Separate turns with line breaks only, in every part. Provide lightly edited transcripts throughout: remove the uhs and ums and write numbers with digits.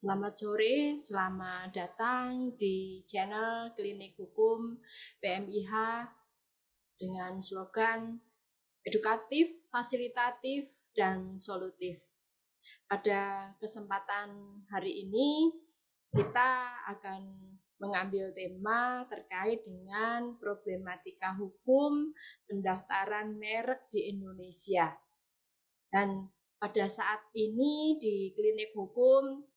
Selamat sore, selamat datang di channel Klinik Hukum PMIH dengan slogan edukatif, fasilitatif, dan solutif. Pada kesempatan hari ini kita akan mengambil tema terkait dengan problematika hukum pendaftaran merek di Indonesia. Dan pada saat ini di Klinik Hukum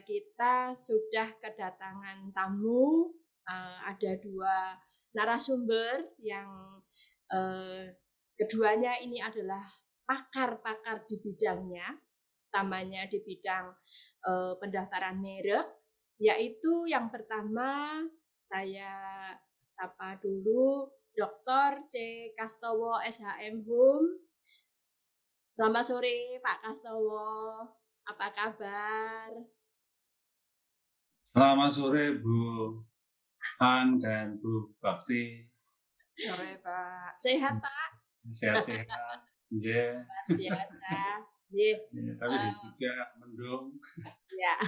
kita sudah kedatangan tamu, ada 2 narasumber yang keduanya ini adalah pakar-pakar di bidangnya, utamanya di bidang pendaftaran merek, yaitu yang pertama saya sapa dulu Dr. C. Kastowo SHM Hum. Selamat sore Pak Kastowo, apa kabar?
Selamat sore Bu An dan Bu Bakti.
Sore Pak. Sehat Pak?
Sehat-sehat. Yeah.
Biasa.
Tapi juga mendung.
Ya.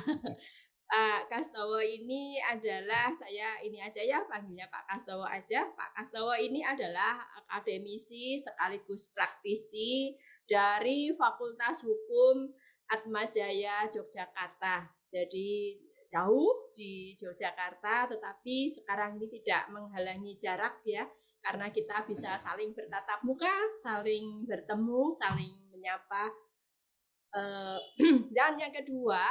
Pak Kastowo ini adalah, saya ini aja ya panggilnya Pak Kastowo aja. Pak Kastowo ini adalah akademisi sekaligus praktisi dari Fakultas Hukum Atmajaya Yogyakarta. Jadi jauh di Yogyakarta, tetapi sekarang ini tidak menghalangi jarak ya, karena kita bisa saling bertatap muka, saling bertemu, saling menyapa. Dan yang kedua,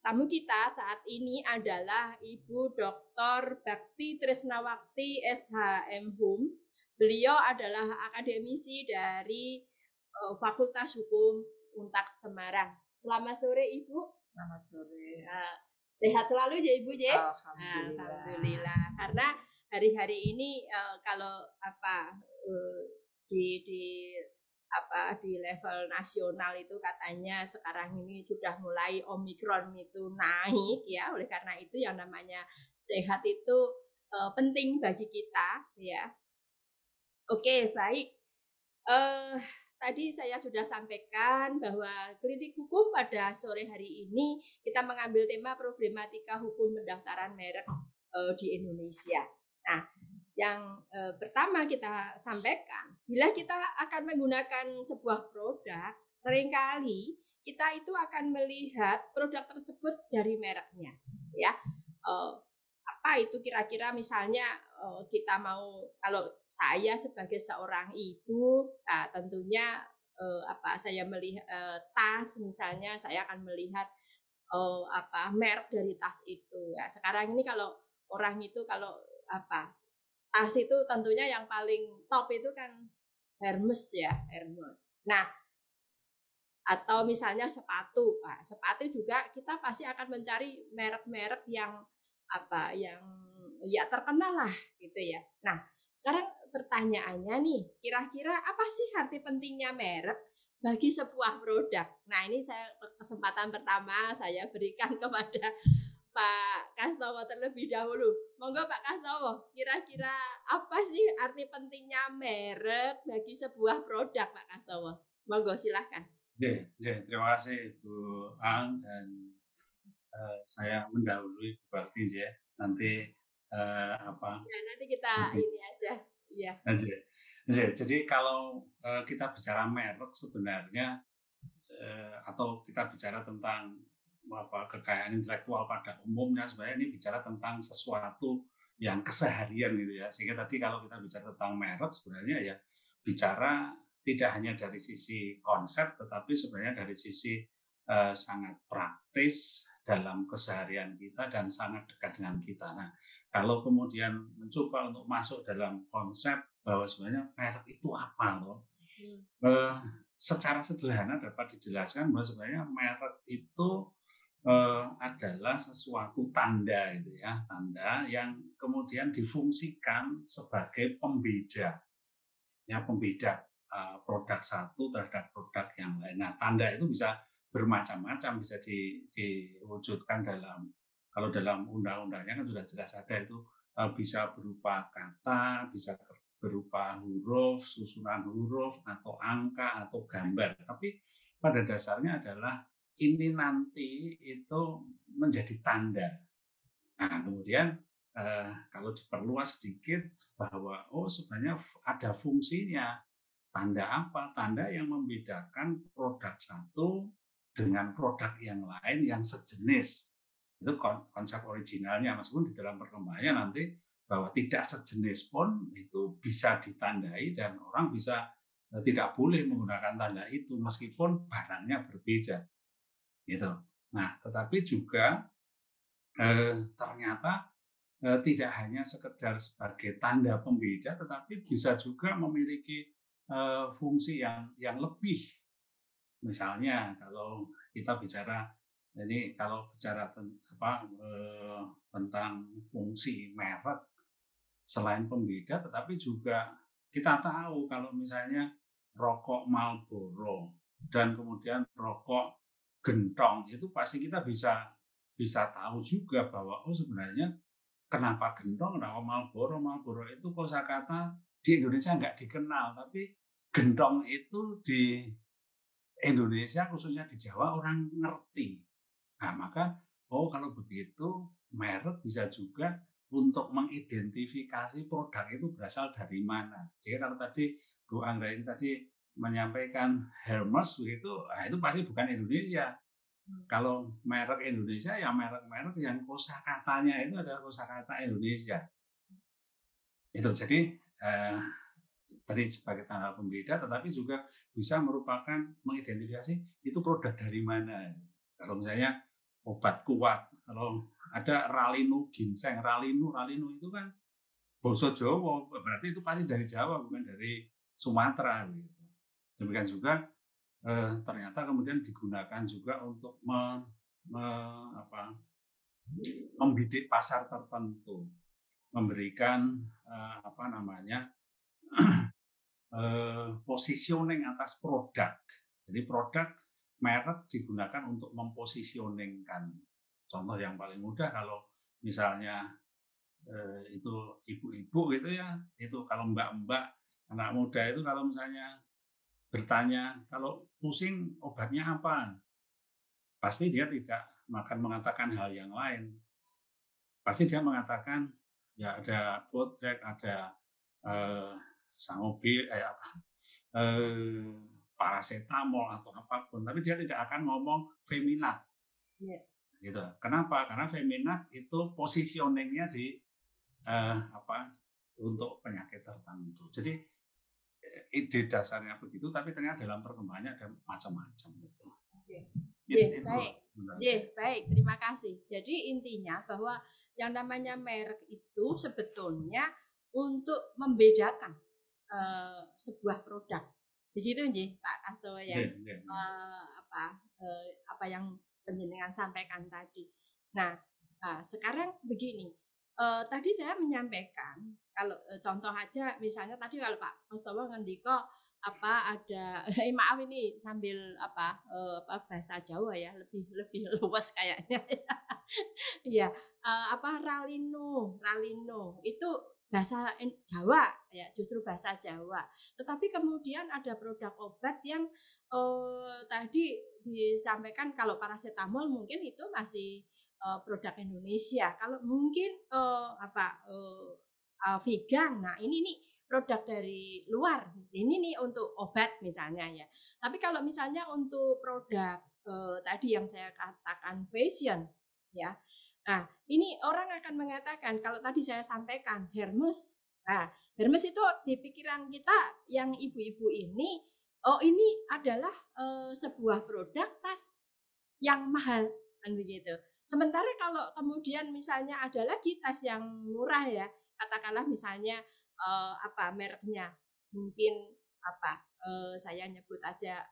tamu kita saat ini adalah Ibu Dr. Bakti Trisnawakti SHM Hum. Beliau adalah akademisi dari Fakultas Hukum Untak Semarang. Selamat sore Ibu.
Selamat sore.
Sehat selalu ya Ibu ya.
Alhamdulillah.
Alhamdulillah. Karena hari-hari ini kalau di level nasional itu katanya sekarang ini sudah mulai Omikron itu naik ya. Oleh karena itu yang namanya sehat itu penting bagi kita ya. Oke, baik. Tadi saya sudah sampaikan bahwa Klinik Hukum pada sore hari ini kita mengambil tema problematika hukum pendaftaran merek di Indonesia. Nah, yang pertama kita sampaikan, bila kita akan menggunakan sebuah produk, seringkali kita itu akan melihat produk tersebut dari mereknya, ya. Apa itu kira-kira misalnya kita mau, kalau saya sebagai seorang ibu, tentunya saya melihat tas misalnya, saya akan melihat merek dari tas itu. Ya, sekarang ini kalau orang itu kalau tas itu tentunya yang paling top itu kan Hermes ya, Hermes. Nah, atau misalnya sepatu, Pak. Sepatu juga kita pasti akan mencari merek-merek yang yang ya terkenal lah gitu ya. Nah, sekarang pertanyaannya nih, kira-kira apa sih arti pentingnya merek bagi sebuah produk? Nah, ini saya kesempatan pertama saya berikan kepada Pak Kastowo terlebih dahulu. Monggo Pak Kastowo, kira-kira apa sih arti pentingnya merek bagi sebuah produk Pak Kastowo? Monggo silahkan.
Terima kasih Bu An, dan saya mendahului Bu Bakti ya. Nanti
Ya, nanti kita ini aja. Iya.
Jadi kalau kita bicara merek sebenarnya atau kita bicara tentang kekayaan intelektual pada umumnya, sebenarnya ini bicara tentang sesuatu yang keseharian gitu ya. Sehingga tadi kalau kita bicara tentang merek sebenarnya ya bicara tidak hanya dari sisi konsep, tetapi sebenarnya dari sisi sangat praktis dalam keseharian kita dan sangat dekat dengan kita. Nah, kalau kemudian mencoba untuk masuk dalam konsep bahwa sebenarnya merek itu apa loh, secara sederhana dapat dijelaskan bahwa sebenarnya merek itu adalah sesuatu tanda gitu ya, tanda yang kemudian difungsikan sebagai pembeda ya, pembeda produk satu terhadap produk yang lain. Nah, tanda itu bisa bermacam-macam, bisa diwujudkan kalau dalam undang-undangnya kan sudah jelas ada itu, bisa berupa kata, bisa berupa huruf, susunan huruf, atau angka, atau gambar. Tapi pada dasarnya adalah ini nanti itu menjadi tanda. Nah, kemudian kalau diperluas sedikit bahwa sebenarnya ada fungsinya. Tanda apa? Tanda yang membedakan produk satu dengan produk yang lain yang sejenis. Itu konsep originalnya, meskipun di dalam perkembangannya nanti bahwa tidak sejenis pun itu bisa ditandai dan orang bisa tidak boleh menggunakan tanda itu meskipun barangnya berbeda. Gitu. Nah, tetapi juga ternyata tidak hanya sekedar sebagai tanda pembeda, tetapi bisa juga memiliki fungsi yang lebih. Misalnya kalau kita bicara ini, kalau bicara tentang fungsi merek selain pembeda, tetapi juga kita tahu kalau misalnya rokok Marlboro dan kemudian rokok Gentong itu pasti kita bisa tahu juga bahwa sebenarnya kenapa Gentong, kenapa Marlboro. Marlboro itu kosakata di Indonesia nggak dikenal, tapi Gentong itu di Indonesia khususnya di Jawa orang ngerti. Nah, maka kalau begitu merek bisa juga untuk mengidentifikasi produk itu berasal dari mana. Jadi kalau tadi Bu Anggra ini tadi menyampaikan Hermes begitu, itu pasti bukan Indonesia. Kalau merek Indonesia ya merek-merek yang kosakatanya itu adalah kosakata Indonesia. Itu jadi tadi sebagai tanda pembeda, tetapi juga bisa merupakan mengidentifikasi itu produk dari mana. Kalau misalnya obat kuat, kalau ada Ralino ginseng, Ralino itu kan basa Jawa, berarti itu pasti dari Jawa bukan dari Sumatera. Gitu. Demikian juga ternyata kemudian digunakan juga untuk membidik pasar tertentu, memberikan positioning atas produk. Jadi produk merek digunakan untuk mempositioningkan. Contoh yang paling mudah kalau misalnya itu ibu-ibu gitu ya, itu kalau mbak-mbak anak muda itu kalau misalnya bertanya kalau pusing obatnya apa, pasti dia tidak akan mengatakan hal yang lain. Pasti dia mengatakan ya ada Bodrek, ada Sangobil, paracetamol atau apapun, tapi dia tidak akan ngomong Feminat. Yeah. Gitu. Kenapa? Karena Feminat itu positioningnya di untuk penyakit tertentu. Jadi ide dasarnya begitu, tapi ternyata dalam perkembangannya ada macam-macam. Gitu.
Okay. Yeah, baik. Yeah, baik, terima kasih. Jadi intinya bahwa yang namanya merek itu sebetulnya untuk membedakan sebuah produk. Begitu nggih Pak Kasto ya. Apa yang penjenengan sampaikan tadi. Nah, sekarang begini. Tadi saya menyampaikan kalau contoh aja misalnya tadi kalau Pak Kastowo ngendika ada maaf ini sambil bahasa Jawa ya, lebih luas kayaknya. Iya, Ralino itu bahasa Jawa ya, justru bahasa Jawa. Tetapi kemudian ada produk obat yang tadi disampaikan kalau paracetamol mungkin itu masih produk Indonesia. Kalau mungkin vegan, nah ini nih produk dari luar. Ini nih untuk obat misalnya ya. Tapi kalau misalnya untuk produk tadi yang saya katakan fashion ya. Nah, ini orang akan mengatakan kalau tadi saya sampaikan Hermes. Nah, Hermes itu di pikiran kita yang ibu-ibu ini, ini adalah sebuah produk tas yang mahal kan begitu. Sementara kalau kemudian misalnya ada lagi tas yang murah ya, katakanlah misalnya mereknya mungkin saya nyebut aja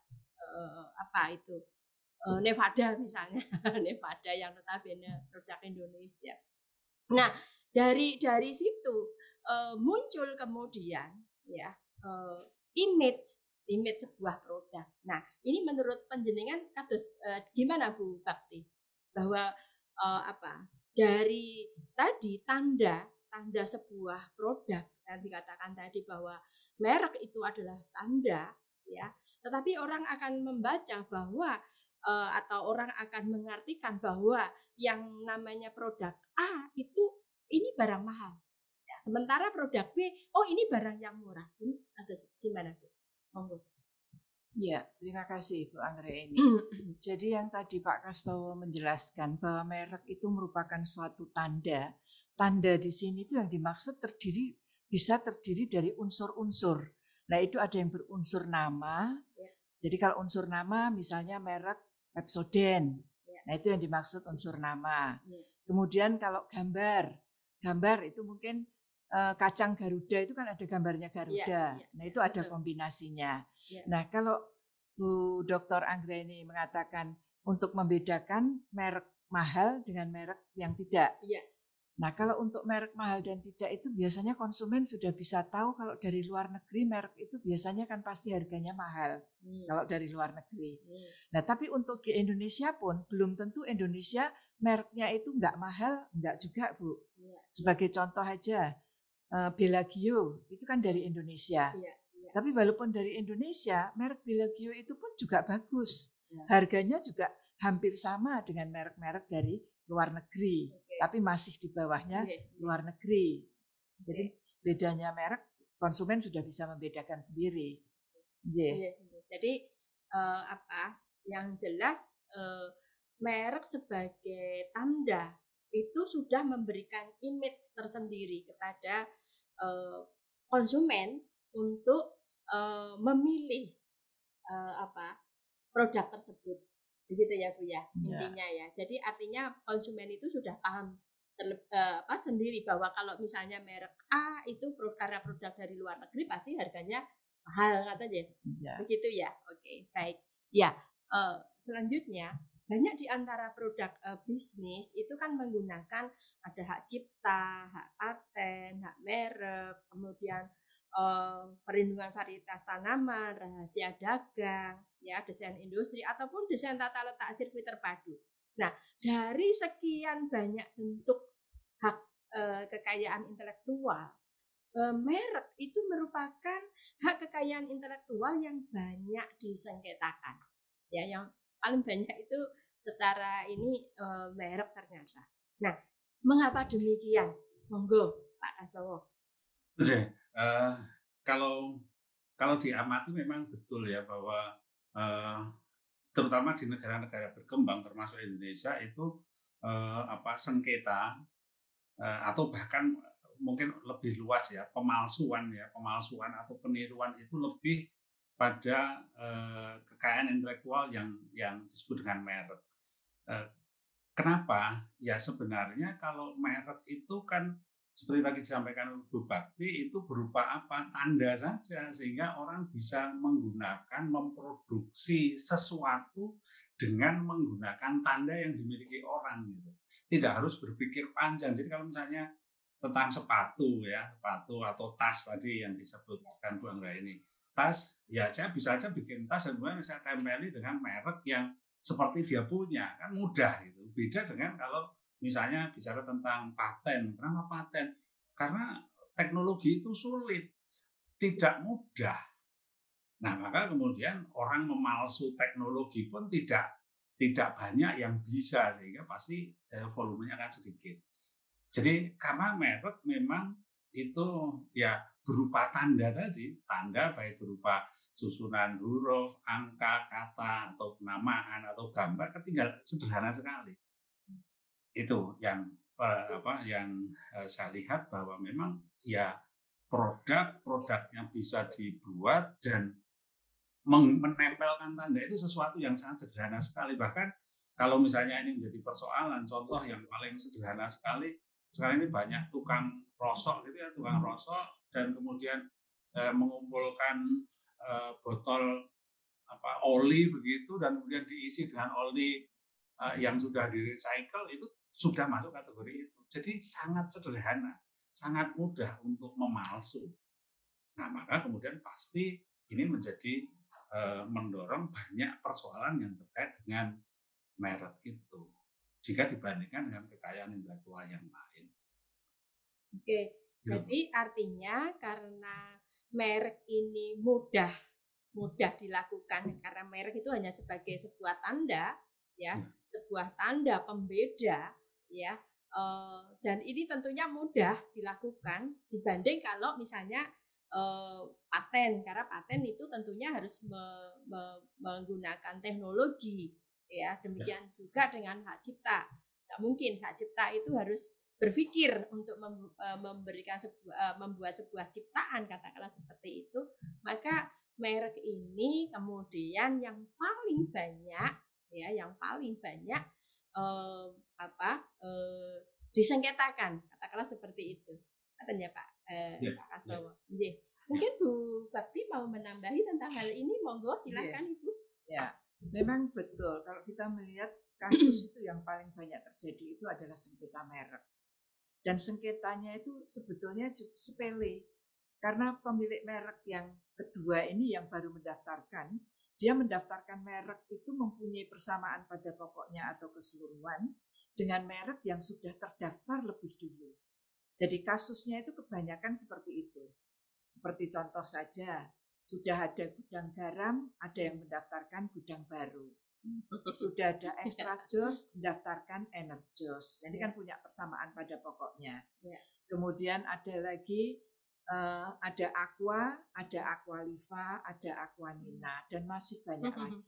Nevada misalnya, Nevada yang notabene produk Indonesia. Nah, dari situ muncul kemudian ya image sebuah produk. Nah, ini menurut panjenengan gimana Bu Bakti? Bahwa dari tadi tanda sebuah produk yang dikatakan tadi bahwa merek itu adalah tanda ya, tetapi orang akan membaca bahwa atau orang akan mengartikan bahwa yang namanya produk A itu ini barang mahal. Ya, sementara produk B, oh ini barang yang murah. Ini ada gimana Bu? Monggo.
Ya, terima kasih Bu Anggreni. Jadi yang tadi Pak Kastowo menjelaskan bahwa merek itu merupakan suatu tanda. Tanda di sini itu yang dimaksud bisa terdiri dari unsur-unsur. Nah itu ada yang berunsur nama. Ya. Jadi kalau unsur nama misalnya merek Pepsodent. Ya. Nah itu yang dimaksud unsur nama. Ya. Kemudian kalau gambar itu mungkin kacang Garuda itu kan ada gambarnya Garuda. Nah itu ada kombinasinya. Nah kalau Bu Dr. Anggreni mengatakan untuk membedakan merek mahal dengan merek yang tidak. Nah kalau untuk merek mahal dan tidak itu biasanya konsumen sudah bisa tahu kalau dari luar negeri merek itu biasanya kan pasti harganya mahal kalau dari luar negeri. Nah tapi untuk di Indonesia pun belum tentu Indonesia mereknya itu enggak mahal, enggak juga Bu. Sebagai contoh aja Bellagio itu kan dari Indonesia. Tapi walaupun dari Indonesia merek Bellagio itu pun juga bagus. Harganya juga hampir sama dengan merek-merek dari luar negeri, tapi masih di bawahnya luar negeri. Jadi bedanya merek konsumen sudah bisa membedakan sendiri.
Jadi yang jelas merek sebagai tanda itu sudah memberikan image tersendiri kepada konsumen untuk memilih produk tersebut. Begitu ya Bu ya, intinya ya. Jadi artinya konsumen itu sudah paham sendiri bahwa kalau misalnya merek A itu karena produk dari luar negeri pasti harganya mahal katanya. Begitu ya. Oke, baik. Ya, selanjutnya banyak di antara produk bisnis itu kan menggunakan ada hak cipta, hak paten, hak merek, kemudian perlindungan varietas tanaman, rahasia dagang, ya desain industri ataupun desain tata letak sirkuit terpadu. Nah, dari sekian banyak bentuk hak kekayaan intelektual, merek itu merupakan hak kekayaan intelektual yang banyak disengketakan. Ya, yang paling banyak itu secara ini merek ternyata. Nah, mengapa demikian? Monggo Pak Kastowo.
Kalau diamati memang betul ya bahwa terutama di negara-negara berkembang termasuk Indonesia itu sengketa atau bahkan mungkin lebih luas ya pemalsuan atau peniruan itu lebih pada kekayaan intelektual yang disebut dengan merek. Kenapa? Ya sebenarnya kalau merek itu kan seperti tadi disampaikan Bu Bakti itu berupa apa? Tanda saja sehingga orang bisa memproduksi sesuatu dengan menggunakan tanda yang dimiliki orang gitu. Tidak harus berpikir panjang. Jadi kalau misalnya tentang sepatu atau tas tadi yang disebutkan Bu Anggra ini. Tas, ya saya bisa aja bikin tas dan kemudian saya tempeli dengan merek yang seperti dia punya, kan mudah gitu. Beda dengan kalau misalnya bicara tentang paten. Kenapa paten? Karena teknologi itu sulit, tidak mudah. Nah, maka kemudian orang memalsu teknologi pun tidak banyak yang bisa, sehingga pasti volumenya akan sedikit. Jadi karena merek memang itu ya berupa tanda tadi, tanda baik berupa susunan huruf, angka, kata, atau penamaan, atau gambar, tinggal sederhana sekali. Itu yang saya lihat bahwa memang ya produk-produknya bisa dibuat dan menempelkan tanda itu sesuatu yang sangat sederhana sekali. Bahkan kalau misalnya ini menjadi persoalan, contoh yang paling sederhana sekali, sekarang ini banyak tukang rosok gitu ya, tukang rosok dan kemudian mengumpulkan botol oli begitu dan kemudian diisi dengan oli yang sudah di-recycle itu sudah masuk kategori itu. Jadi sangat sederhana, sangat mudah untuk memalsu. Nah, maka kemudian pasti ini menjadi mendorong banyak persoalan yang terkait dengan merek itu jika dibandingkan dengan kekayaan intelektual yang lain.
Oke, jadi artinya karena merek ini mudah mudah dilakukan karena merek itu hanya sebagai sebuah tanda, ya, sebuah tanda pembeda, ya. Dan ini tentunya mudah dilakukan dibanding kalau misalnya paten, karena paten itu tentunya harus menggunakan teknologi, ya. Demikian juga dengan hak cipta. Tidak mungkin hak cipta itu harus berpikir untuk membuat sebuah ciptaan, katakanlah seperti itu. Maka merek ini kemudian yang paling banyak, ya, yang paling banyak disengketakan, katakanlah seperti itu. Katanya Pak Kastowo. Mungkin Bu Bakti mau menambahi tentang hal ini, monggo silakan Ibu.
Ya, memang betul. Kalau kita melihat kasus itu yang paling banyak terjadi itu adalah sengketa merek. Dan sengketanya itu sebetulnya cukup sepele. Karena pemilik merek yang kedua ini yang baru mendaftarkan, dia mendaftarkan merek itu mempunyai persamaan pada pokoknya atau keseluruhan dengan merek yang sudah terdaftar lebih dulu. Jadi kasusnya itu kebanyakan seperti itu. Seperti contoh saja, sudah ada gudang garam, ada yang mendaftarkan gudang baru. Sudah ada Extra Jos, mendaftarkan Enerjos. Ini kan punya persamaan pada pokoknya. Kemudian ada lagi, ada Aqua, ada Aqualiva, ada Aquanina, dan masih banyak lagi.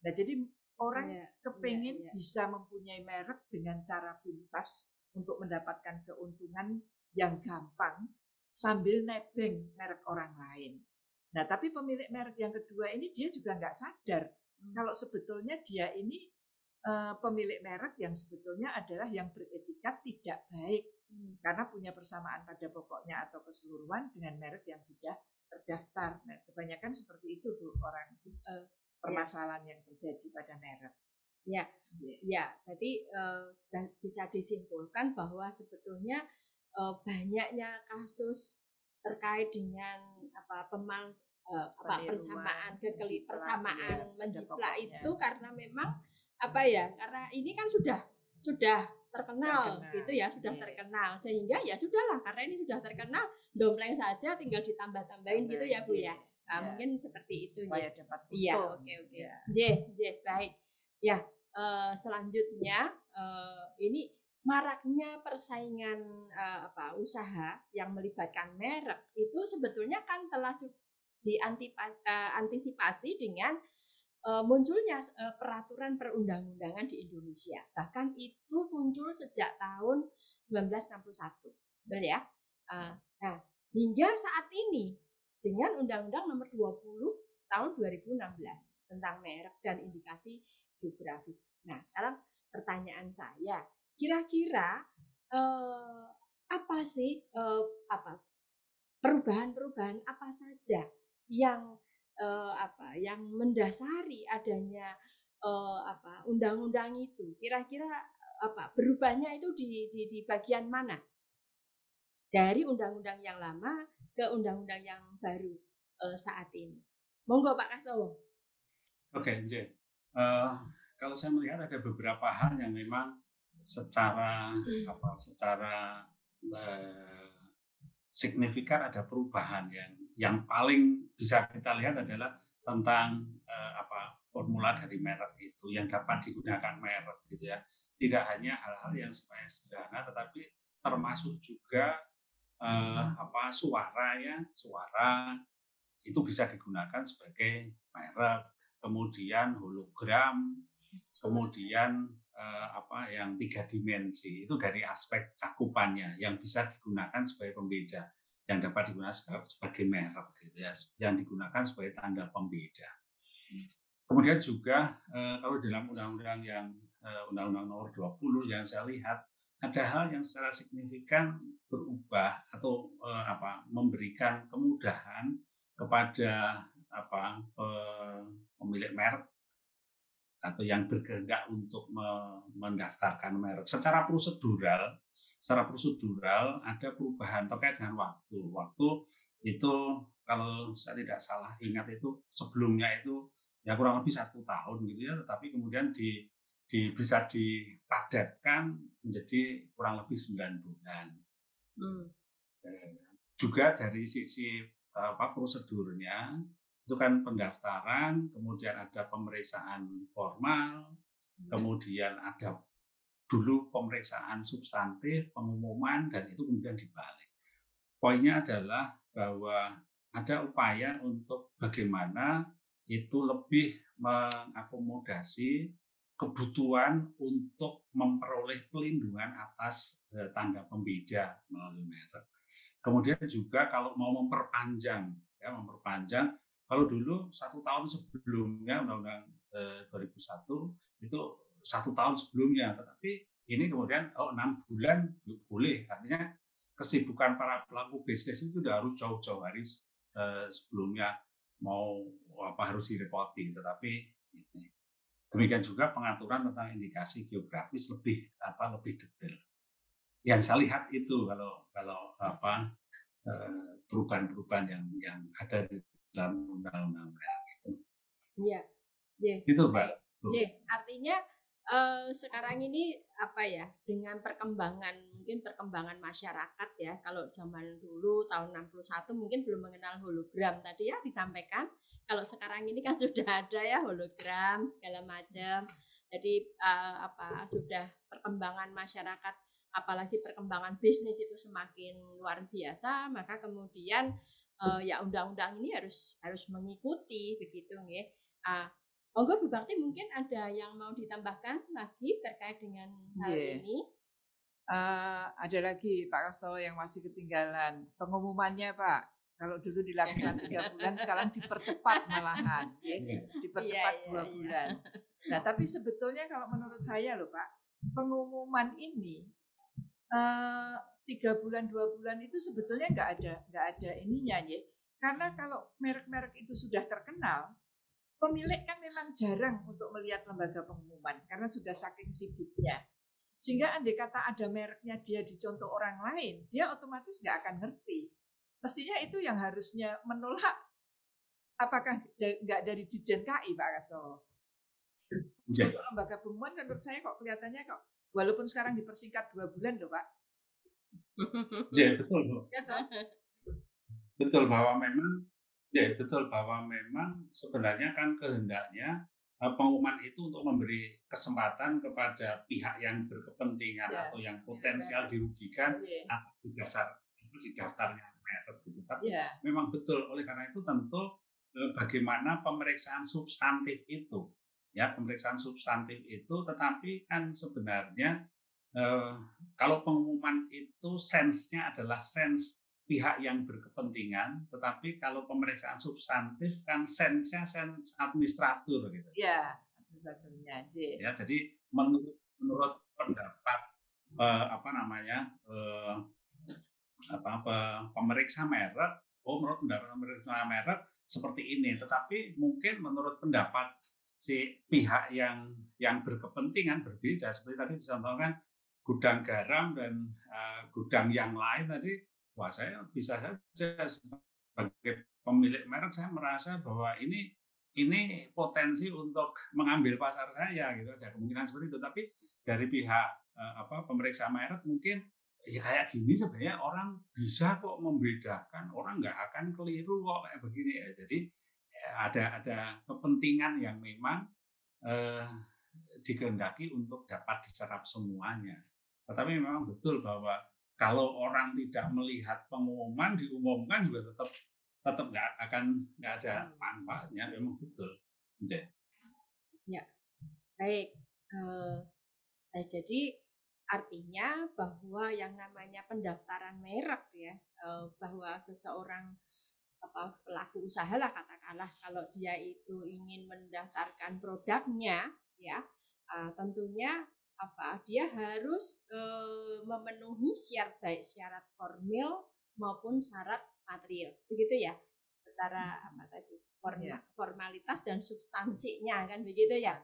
Nah, jadi orang kepingin bisa mempunyai merek dengan cara pintas untuk mendapatkan keuntungan yang gampang sambil nebeng merek orang lain. Nah, tapi pemilik merek yang kedua ini dia juga nggak sadar kalau sebetulnya dia ini pemilik merek yang sebetulnya adalah yang beretikat tidak baik karena punya persamaan pada pokoknya atau keseluruhan dengan merek yang sudah terdaftar. Nah, kebanyakan seperti itu Bu, orang permasalahan yang terjadi pada merek.
Ya, berarti bisa disimpulkan bahwa sebetulnya banyaknya kasus terkait dengan persamaan menjiplak itu karena memang karena ini kan sudah terkenal gitu ya, terkenal, sehingga ya sudahlah, karena ini sudah terkenal, dompleng saja tinggal ditambah-tambahin gitu ya Bu ya. Mungkin seperti itu
supaya dapat untung.
Iya, oke. Baik. Ya, selanjutnya ini maraknya persaingan usaha yang melibatkan merek itu sebetulnya kan telah diantisipasi dengan munculnya peraturan perundang-undangan di Indonesia. Bahkan itu muncul sejak tahun 1961. Betul ya? Nah, hingga saat ini dengan Undang-Undang Nomor 20 tahun 2016 tentang merek dan indikasi geografis. Nah, sekarang pertanyaan saya, kira-kira apa sih perubahan-perubahan apa saja yang yang mendasari adanya undang-undang itu? Kira-kira berubahnya itu di bagian mana? Dari undang-undang yang lama ke undang-undang yang baru saat ini. Monggo Pak Kastowo.
Oke, kalau saya melihat ada beberapa hal yang memang secara signifikan ada perubahan yang paling bisa kita lihat adalah tentang formula dari merek itu yang dapat digunakan merek gitu ya. Tidak hanya hal-hal yang sederhana, tetapi termasuk juga suara itu bisa digunakan sebagai merek, kemudian hologram, kemudian yang 3 dimensi itu dari aspek cakupannya yang bisa digunakan sebagai pembeda, yang dapat digunakan sebagai merek gitu ya, yang digunakan sebagai tanda pembeda. Kemudian juga kalau dalam undang-undang Undang-Undang Nomor 20 yang saya lihat ada hal yang secara signifikan berubah atau memberikan kemudahan kepada pemilik merek atau yang berkehendak untuk mendaftarkan merek. Secara prosedural ada perubahan terkait dengan waktu. Waktu itu kalau saya tidak salah ingat itu sebelumnya itu ya kurang lebih 1 tahun gitu ya, tetapi kemudian bisa dipadatkan menjadi kurang lebih 9 bulan. Juga dari sisi prosedurnya itu kan pendaftaran, kemudian ada pemeriksaan formal, kemudian ada dulu pemeriksaan substantif, pengumuman, dan itu kemudian dibalik. Poinnya adalah bahwa ada upaya untuk bagaimana itu lebih mengakomodasi kebutuhan untuk memperoleh pelindungan atas tanda pembeda melalui merek. Kemudian juga kalau mau memperpanjang, kalau dulu 1 tahun sebelumnya Undang-Undang 2001 itu 1 tahun sebelumnya, tetapi ini kemudian 6 bulan boleh, artinya kesibukan para pelaku bisnis itu sudah harus jauh-jauh hari sebelumnya mau harus direpoti, tetapi ini. Demikian juga pengaturan tentang indikasi geografis lebih detail. Yang saya lihat itu kalau perubahan-perubahan yang ada di dalam undang-undang itu.
Iya,
itu Mbak.
Artinya sekarang ini dengan perkembangan masyarakat ya, kalau zaman dulu tahun 61 mungkin belum mengenal hologram tadi ya disampaikan. Kalau sekarang ini kan sudah ada ya hologram segala macam. Jadi sudah perkembangan masyarakat, apalagi perkembangan bisnis itu semakin luar biasa, maka kemudian ya undang-undang ini harus mengikuti begitu ya. Monggo Bu Bakti, mungkin ada yang mau ditambahkan lagi terkait dengan hal ini?
Ada lagi Pak Kastowo yang masih ketinggalan pengumumannya Pak. Kalau dulu dilakukan 3 bulan, sekarang dipercepat malahan, dipercepat 2 bulan. Nah, tapi sebetulnya kalau menurut saya loh Pak, pengumuman ini 3 bulan 2 bulan itu sebetulnya nggak ada ininya ya. Karena kalau merek-merek itu sudah terkenal, pemilik kan memang jarang untuk melihat lembaga pengumuman karena sudah saking sibuknya. Sehingga andai kata ada mereknya dia dicontoh orang lain, dia otomatis nggak akan ngerti. Mestinya itu yang harusnya menolak. Apakah nggak dari Ditjen KI Pak Kastowo? Untuk lembaga pengumuman menurut saya kok kelihatannya kok walaupun sekarang dipersingkat 2 bulan loh Pak.
Ya, betul Bu. Betul bahwa memang sebenarnya kan kehendaknya pengumuman itu untuk memberi kesempatan kepada pihak yang berkepentingan atau yang potensial dirugikan atas dasar itu di daftarnya merek gitu. Tapi memang betul, oleh karena itu tentu bagaimana pemeriksaan substantif itu, tetapi kan sebenarnya kalau pengumuman itu sense-nya adalah sense pihak yang berkepentingan, tetapi kalau pemeriksaan substantif kan sense-nya sense administrator gitu.
Iya, administratornya.
Ya, jadi menurut pendapat pemeriksa merek, menurut pendapat pemeriksa merek seperti ini, tetapi mungkin menurut pendapat si pihak yang berkepentingan berbeda, seperti tadi disampaikan gudang garam dan gudang yang lain tadi. Wah, saya bisa saja sebagai pemilik merek saya merasa bahwa ini potensi untuk mengambil pasar saya gitu, ada kemungkinan seperti itu. Tapi dari pihak pemeriksa merek mungkin ya kayak gini sebenarnya orang bisa kok membedakan, orang nggak akan keliru kok kayak begini ya. Jadi ada kepentingan yang memang dikehendaki untuk dapat diserap semuanya. Tetapi memang betul bahwa kalau orang tidak melihat pengumuman diumumkan juga tetap nggak ada manfaatnya, memang betul.
Ya, baik. Jadi artinya bahwa yang namanya pendaftaran merek ya, bahwa seseorang pelaku usaha lah katakanlah, kalau dia itu ingin mendaftarkan produknya ya, tentunya dia harus memenuhi baik syarat formil maupun syarat material, begitu ya, antara formalitas dan substansinya kan begitu ya.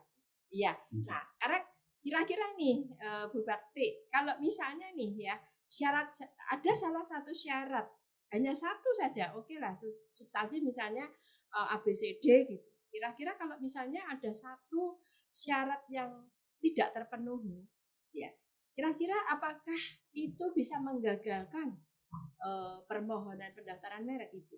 Iya. Nah sekarang kira-kira nih Bu Bakti, kalau misalnya nih ya syarat, ada salah satu syarat, hanya satu saja, oke lah, substansi misalnya ABCD gitu. Kira-kira kalau misalnya ada satu syarat yang tidak terpenuhi, ya, kira-kira apakah itu bisa menggagalkan permohonan pendaftaran merek itu?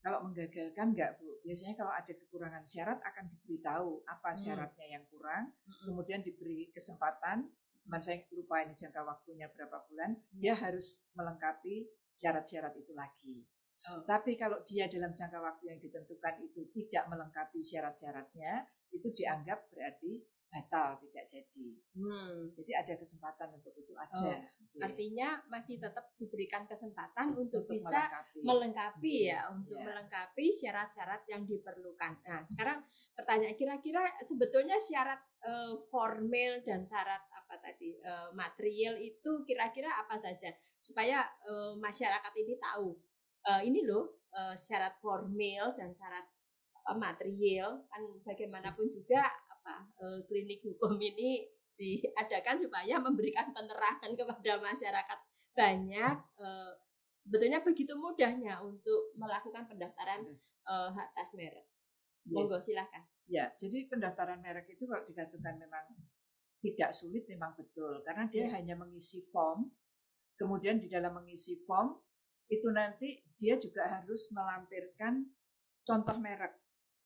Kalau menggagalkan enggak, Bu? Biasanya kalau ada kekurangan syarat akan diberitahu apa syaratnya yang kurang, kemudian diberi kesempatan, teman saya lupa ini jangka waktunya berapa bulan, dia harus melengkapi syarat-syarat itu lagi. Tapi kalau dia dalam jangka waktu yang ditentukan itu tidak melengkapi syarat-syaratnya, itu dianggap berarti batal, tidak jadi. Jadi ada kesempatan untuk itu ada.
Artinya masih tetap diberikan kesempatan untuk bisa melengkapi ya, untuk melengkapi syarat-syarat yang diperlukan. Nah, sekarang pertanyaan, kira-kira sebetulnya syarat formil dan syarat apa tadi material itu kira-kira apa saja supaya masyarakat ini tahu ini loh syarat formil dan syarat material, kan bagaimanapun juga klinik hukum ini diadakan supaya memberikan penerangan kepada masyarakat banyak. Sebetulnya begitu mudahnya untuk melakukan pendaftaran hak atas merek. Monggo silakan.
Ya, jadi pendaftaran merek itu kalau dikatakan memang tidak sulit memang betul, karena dia hanya mengisi form. Kemudian di dalam mengisi form itu nanti dia juga harus melampirkan contoh merek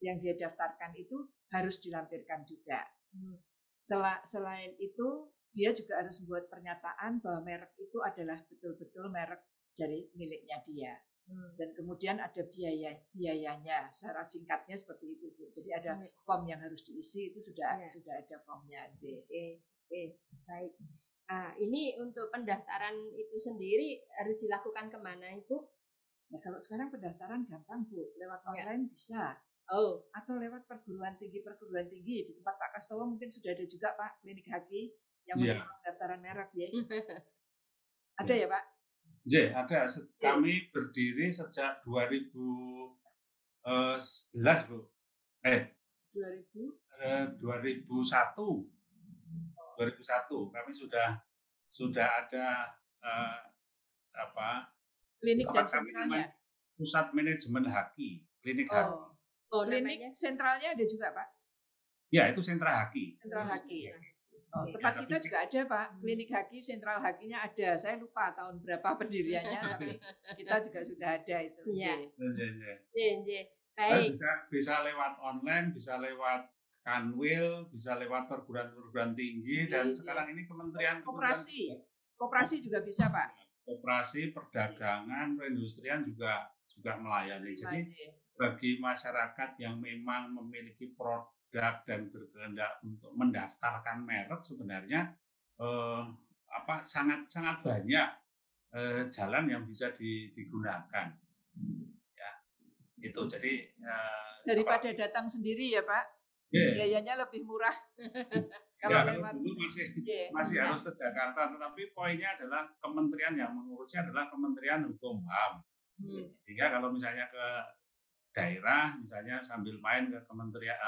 yang dia daftarkan, itu harus dilampirkan juga. Selain itu, dia juga harus membuat pernyataan bahwa merek itu adalah betul-betul merek dari miliknya dia. Dan kemudian ada biayanya, secara singkatnya seperti itu, Bu. Jadi ada form yang harus diisi, itu sudah ada formnya.
Baik. Nah, ini untuk pendaftaran itu sendiri harus dilakukan kemana, Ibu?
Nah, kalau sekarang pendaftaran gampang, Bu, lewat online bisa. Atau lewat perguruan tinggi di tempat Pak Kastowo mungkin sudah ada juga, Pak, klinik haki yang menerima pendaftaran merek ya. Ada ya, Pak?
Ya, ada. Kami berdiri sejak 2011, Bu. 2001 kami sudah ada
klinik dan sentralnya.
Pusat manajemen haki, klinik haki.
Klinik sentralnya ada juga, Pak?
Ya, itu sentra haki.
Sentra haki. Tempat kita juga ada, Pak. Klinik haki, sentral hakinya ada. Saya lupa tahun berapa pendiriannya, tapi kita juga sudah ada itu.
Baik.
Bisa lewat online, bisa lewat Kanwil, bisa lewat perguruan tinggi, dan sekarang ini Kementerian
Koperasi juga bisa, Pak.
Koperasi, perdagangan, perindustrian juga melayani. Jadi bagi masyarakat yang memang memiliki produk dan berkehendak untuk mendaftarkan merek, sebenarnya sangat banyak jalan yang bisa digunakan. Ya, itu. Jadi
daripada datang sendiri ya, Pak. Biayanya lebih murah.
Kalau lewat dulu masih harus ke Jakarta, tetapi poinnya adalah kementerian yang mengurusnya adalah Kementerian Hukum HAM. Sehingga kalau misalnya ke daerah, misalnya sambil main ke kementerian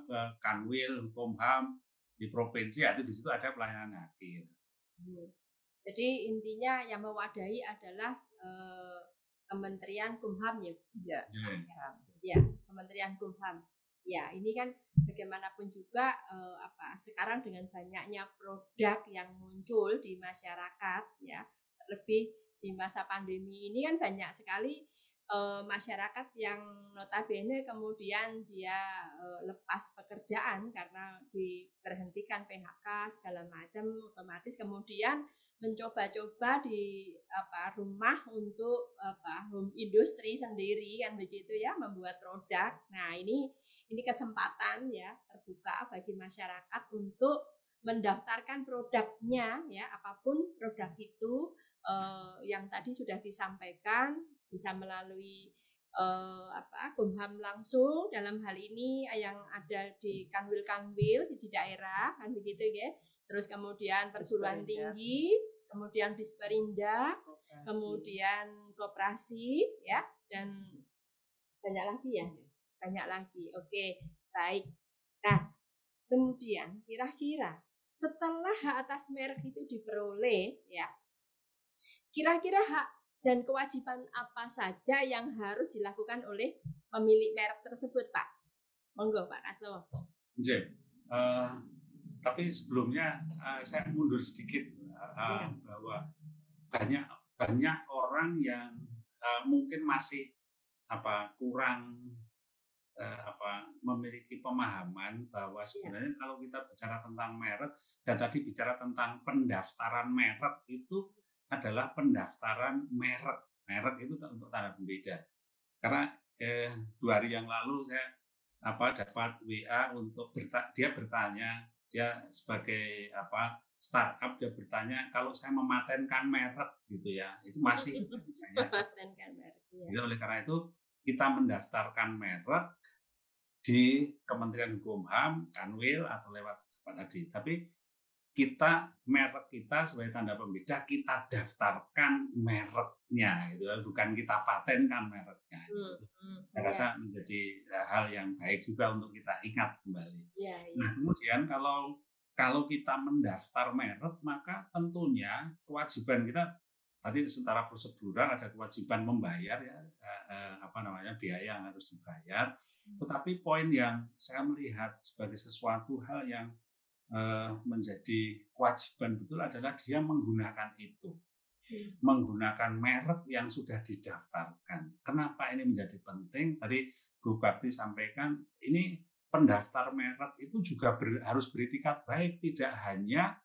ke Kanwil Hukum HAM di provinsi, itu di situ ada pelayanan haki.
Jadi intinya yang mewadahi adalah Kementerian Kumham ya. Ya, Kementerian Kumham. Ya, ini kan bagaimanapun juga sekarang dengan banyaknya produk yang muncul di masyarakat ya, terlebih di masa pandemi ini kan banyak sekali masyarakat yang notabene kemudian dia lepas pekerjaan karena diberhentikan PHK segala macam, otomatis kemudian mencoba-coba di rumah untuk home industry sendiri kan begitu ya, membuat produk. Nah, ini kesempatan ya terbuka bagi masyarakat untuk mendaftarkan produknya ya, apapun produk itu yang tadi sudah disampaikan, bisa melalui Kumham langsung dalam hal ini yang ada di kanwil-kanwil di daerah kan begitu ya. Terus kemudian perguruan tinggi, kemudian Disperinda, kemudian koperasi ya, dan banyak lagi ya. Banyak lagi. Oke, baik. Nah, kemudian kira-kira setelah hak atas merek itu diperoleh ya, kira-kira hak dan kewajiban apa saja yang harus dilakukan oleh pemilik merek tersebut, Pak? Monggo, Pak Kastowo.
Tapi sebelumnya saya mundur sedikit bahwa banyak orang yang mungkin masih kurang memiliki pemahaman bahwa sebenarnya kalau kita bicara tentang merek dan tadi bicara tentang pendaftaran merek itu adalah pendaftaran merek. Merek itu untuk tanda pembeda. Karena 2 hari yang lalu saya dapat WA untuk dia bertanya, dia sebagai startup dia bertanya kalau saya mematenkan merek gitu ya, itu masih
mematenkan merek. Ya.
Jadi oleh karena itu kita mendaftarkan merek di Kementerian Hukum HAM, Kanwil atau lewat apa tadi. Tapi merek kita sebagai tanda pembeda kita daftarkan mereknya, gitu, bukan kita patenkan mereknya. Saya rasa menjadi hal yang baik juga untuk kita ingat kembali. Nah, kemudian kalau kita mendaftar merek, maka tentunya kewajiban kita tadi secara prosedural ada kewajiban membayar ya biaya yang harus dibayar. Tetapi poin yang saya melihat sebagai sesuatu hal yang menjadi kewajiban betul adalah dia menggunakan itu, menggunakan merek yang sudah didaftarkan. Kenapa ini menjadi penting? Tadi Bu Bakti sampaikan ini pendaftar merek itu juga harus beretikat baik, tidak hanya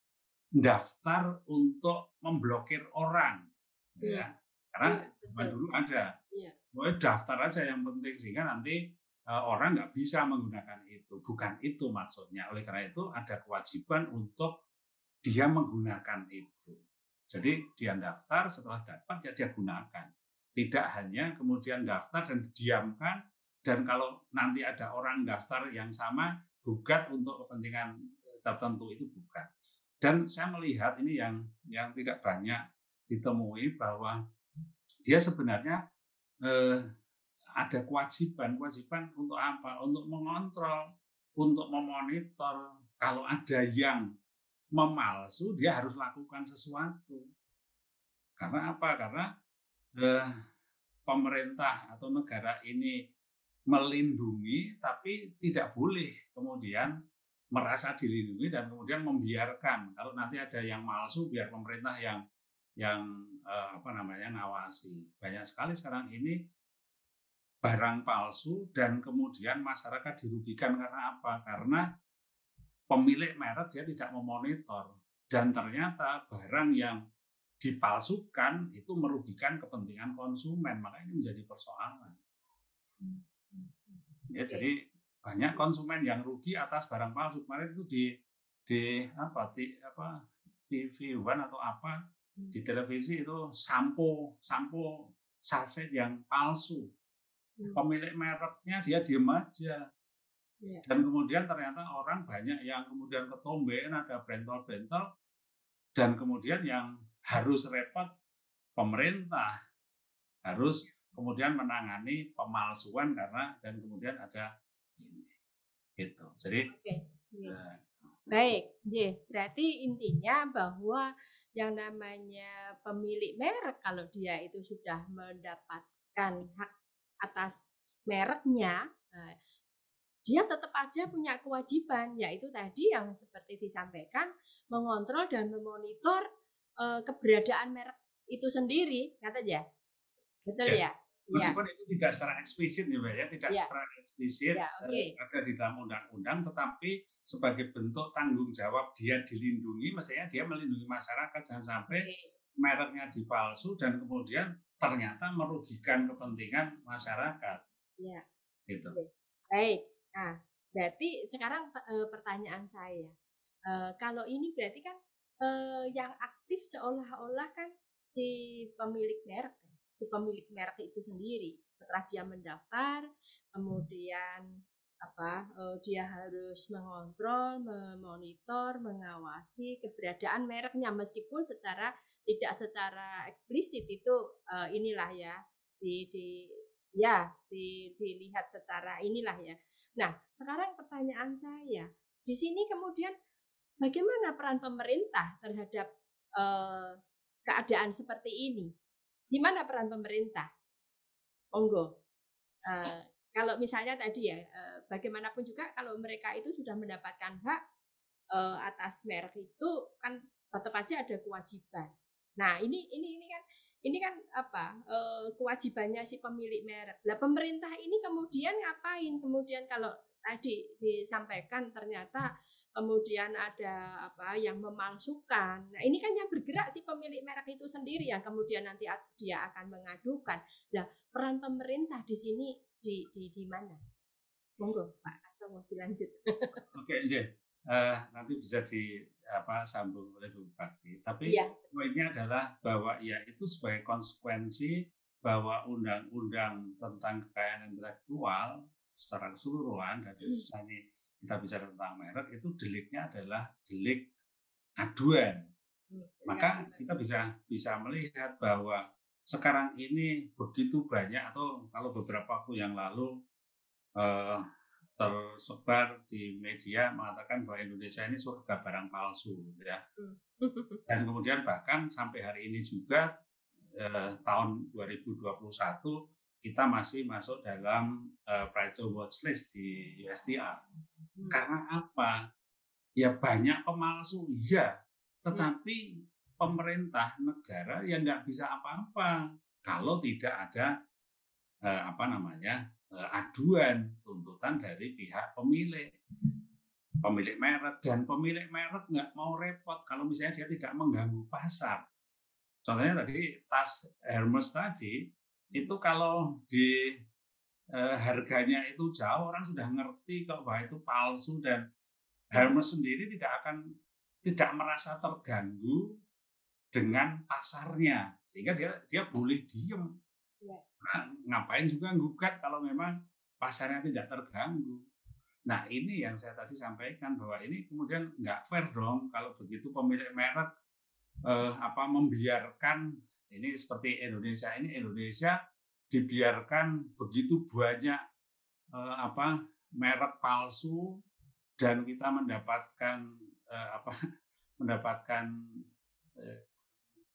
daftar untuk memblokir orang, ya. Karena dulu ada, daftar aja yang penting sehingga nanti orang nggak bisa menggunakan itu. Bukan itu maksudnya. Oleh karena itu ada kewajiban untuk dia menggunakan itu. Jadi dia daftar, setelah dapat ya dia gunakan. Tidak hanya kemudian daftar dan didiamkan, dan kalau nanti ada orang daftar yang sama, gugat untuk kepentingan tertentu, itu bukan. Dan saya melihat ini yang tidak banyak ditemui bahwa dia sebenarnya ada kewajiban untuk apa? Untuk mengontrol, untuk memonitor. Kalau ada yang memalsu, dia harus lakukan sesuatu. Karena apa? Karena pemerintah atau negara ini melindungi, tapi tidak boleh kemudian merasa dilindungi dan kemudian membiarkan. Kalau nanti ada yang palsu, biar pemerintah yang ngawasi. Banyak sekali sekarang ini barang palsu dan kemudian masyarakat dirugikan karena apa? Karena pemilik merek dia tidak memonitor dan ternyata barang yang dipalsukan itu merugikan kepentingan konsumen, maka ini menjadi persoalan. Ya, jadi banyak konsumen yang rugi atas barang palsu. Kemarin itu di TV One atau apa di televisi itu sampo saset yang palsu. Pemilik mereknya dia diem aja. Dan kemudian ternyata orang banyak yang kemudian ketombean, ada bentol-bentol, dan kemudian yang harus repot pemerintah harus kemudian menangani pemalsuan dan kemudian ada ini gitu. Jadi
baik, berarti intinya bahwa yang namanya pemilik merek kalau dia itu sudah mendapatkan hak atas mereknya, dia tetap aja punya kewajiban, yaitu tadi yang seperti disampaikan, mengontrol dan memonitor keberadaan merek itu sendiri, kata ya, betul ya?
Meskipun itu tidak secara eksplisit ya, tidak secara eksplisit ada di dalam undang-undang, tetapi sebagai bentuk tanggung jawab dia dilindungi, mestinya dia melindungi masyarakat jangan sampai mereknya dipalsu dan kemudian ternyata merugikan kepentingan masyarakat.
Ya.
Gitu.
Baik. Nah, berarti sekarang pertanyaan saya, kalau ini berarti kan yang aktif seolah-olah kan si pemilik merek itu sendiri. Setelah dia mendaftar, kemudian dia harus mengontrol, memonitor, mengawasi keberadaan mereknya meskipun tidak secara eksplisit itu inilah ya dilihat secara inilah ya. Nah, sekarang pertanyaan saya, di sini kemudian bagaimana peran pemerintah terhadap keadaan seperti ini? Di mana peran pemerintah? Monggo. Kalau misalnya tadi ya, bagaimanapun juga kalau mereka itu sudah mendapatkan hak atas merek itu kan tetap aja ada kewajiban. Nah, ini kan ini kan kewajibannya si pemilik merek. Lah pemerintah ini kemudian ngapain? Kemudian kalau tadi disampaikan ternyata kemudian ada yang memalsukan. Nah ini kan yang bergerak si pemilik merek itu sendiri yang kemudian nanti dia akan mengadukan. Nah peran pemerintah di sini di mana? Monggo Pak Kasto mau dilanjut.
Oke, nanti bisa sambung oleh Bu Bakti. Tapi poinnya adalah bahwa ya itu sebagai konsekuensi bahwa undang-undang tentang kekayaan intelektual secara keseluruhan, dan khususnya ini kita bicara tentang merek, itu deliknya adalah delik aduan. Maka kita bisa melihat bahwa sekarang ini begitu banyak, atau kalau beberapa waktu yang lalu tersebar di media mengatakan bahwa Indonesia ini surga barang palsu, ya. Dan kemudian bahkan sampai hari ini juga tahun 2021 kita masih masuk dalam Price Watch List di USTR. Karena apa? Ya banyak pemalsu, iya. Tetapi pemerintah negara yang nggak bisa apa-apa kalau tidak ada aduan, tuntutan dari pihak pemilik merek. Dan pemilik merek nggak mau repot kalau misalnya dia tidak mengganggu pasar. Contohnya tadi tas Hermes tadi, itu kalau di harganya itu jauh, orang sudah ngerti kok bahwa itu palsu, dan Hermes sendiri tidak merasa terganggu dengan pasarnya, sehingga dia boleh diem. Nah, ngapain juga gugat kalau memang pasarnya tidak terganggu. Nah ini yang saya tadi sampaikan, bahwa ini kemudian nggak fair dong kalau begitu pemilik merek membiarkan ini seperti Indonesia dibiarkan begitu banyak merek palsu, dan kita mendapatkan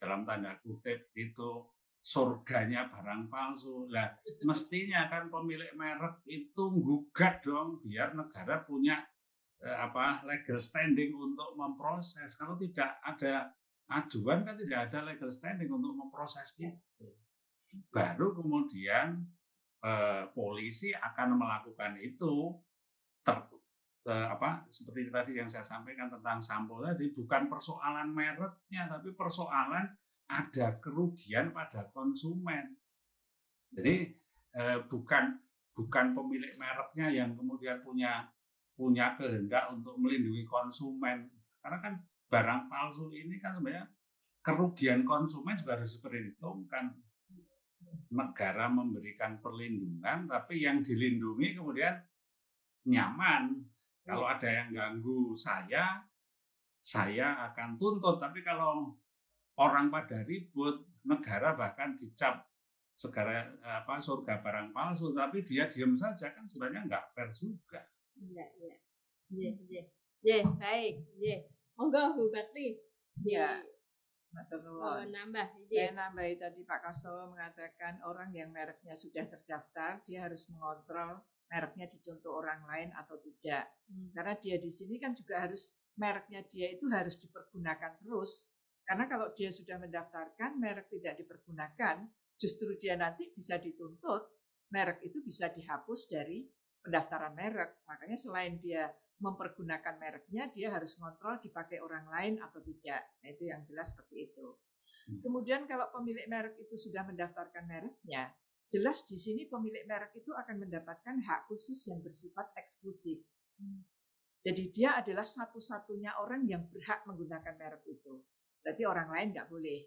dalam tanda kutip itu surganya barang palsu. Lah mestinya kan pemilik merek itu gugat dong, biar negara punya legal standing untuk memproses. Kalau tidak ada aduan kan tidak ada legal standing untuk memproses itu. Baru kemudian polisi akan melakukan itu. Seperti tadi yang saya sampaikan tentang sampo tadi, bukan persoalan mereknya, tapi persoalan ada kerugian pada konsumen. Jadi bukan pemilik mereknya yang kemudian punya kehendak untuk melindungi konsumen, karena kan barang palsu ini kan sebenarnya kerugian konsumen juga harus diperhitungkan. Negara memberikan perlindungan, tapi yang dilindungi kemudian nyaman. Kalau ada yang ganggu saya akan tuntut. Tapi kalau orang pada ribut, negara bahkan dicap surga barang palsu, tapi dia diam saja, kan sebenarnya nggak fair juga.
Iya, baik. Monggo Bu Bakti.
Ya.
Saya
nambahi tadi Pak Kasto mengatakan orang yang mereknya sudah terdaftar, dia harus mengontrol mereknya dicontoh orang lain atau tidak. Karena dia di sini kan juga harus, mereknya dia itu harus dipergunakan terus. Karena kalau dia sudah mendaftarkan, merek tidak dipergunakan, justru dia nanti bisa dituntut, merek itu bisa dihapus dari pendaftaran merek. Makanya selain dia mempergunakan mereknya, dia harus kontrol dipakai orang lain atau tidak. Nah, itu yang jelas seperti itu. Kemudian kalau pemilik merek itu sudah mendaftarkan mereknya, jelas di sini pemilik merek itu akan mendapatkan hak khusus yang bersifat eksklusif. Jadi dia adalah satu-satunya orang yang berhak menggunakan merek itu. Berarti orang lain nggak boleh.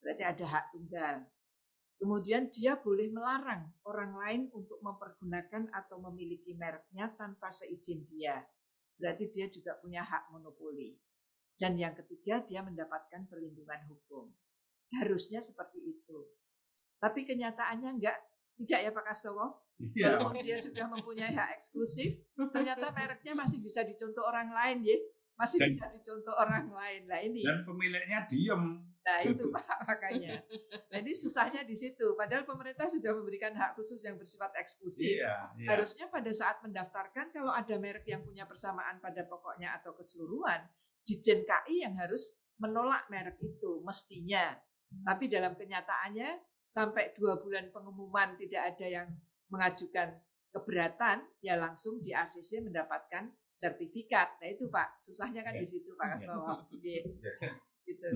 Berarti ada hak tunggal. Kemudian dia boleh melarang orang lain untuk mempergunakan atau memiliki mereknya tanpa seizin dia. Berarti dia juga punya hak monopoli. Dan yang ketiga, dia mendapatkan perlindungan hukum. Harusnya seperti itu. Tapi kenyataannya tidak ya Pak Kastowo?
Ya.
Walaupun dia sudah mempunyai hak eksklusif, ternyata mereknya masih bisa dicontoh orang lain, ya. Masih bisa dicontoh orang lain. Nah ini.
Dan pemiliknya diem.
Nah itu Pak, makanya. Nah ini susahnya di situ. Padahal pemerintah sudah memberikan hak khusus yang bersifat eksklusif. Harusnya pada saat mendaftarkan, kalau ada merek yang punya persamaan pada pokoknya atau keseluruhan, Ditjen KI yang harus menolak merek itu mestinya. Tapi dalam kenyataannya sampai 2 bulan pengumuman tidak ada yang mengajukan keberatan, ya langsung di ACC mendapatkan sertifikat. Nah itu Pak, susahnya kan di situ Pak Kaslowo. Gitu.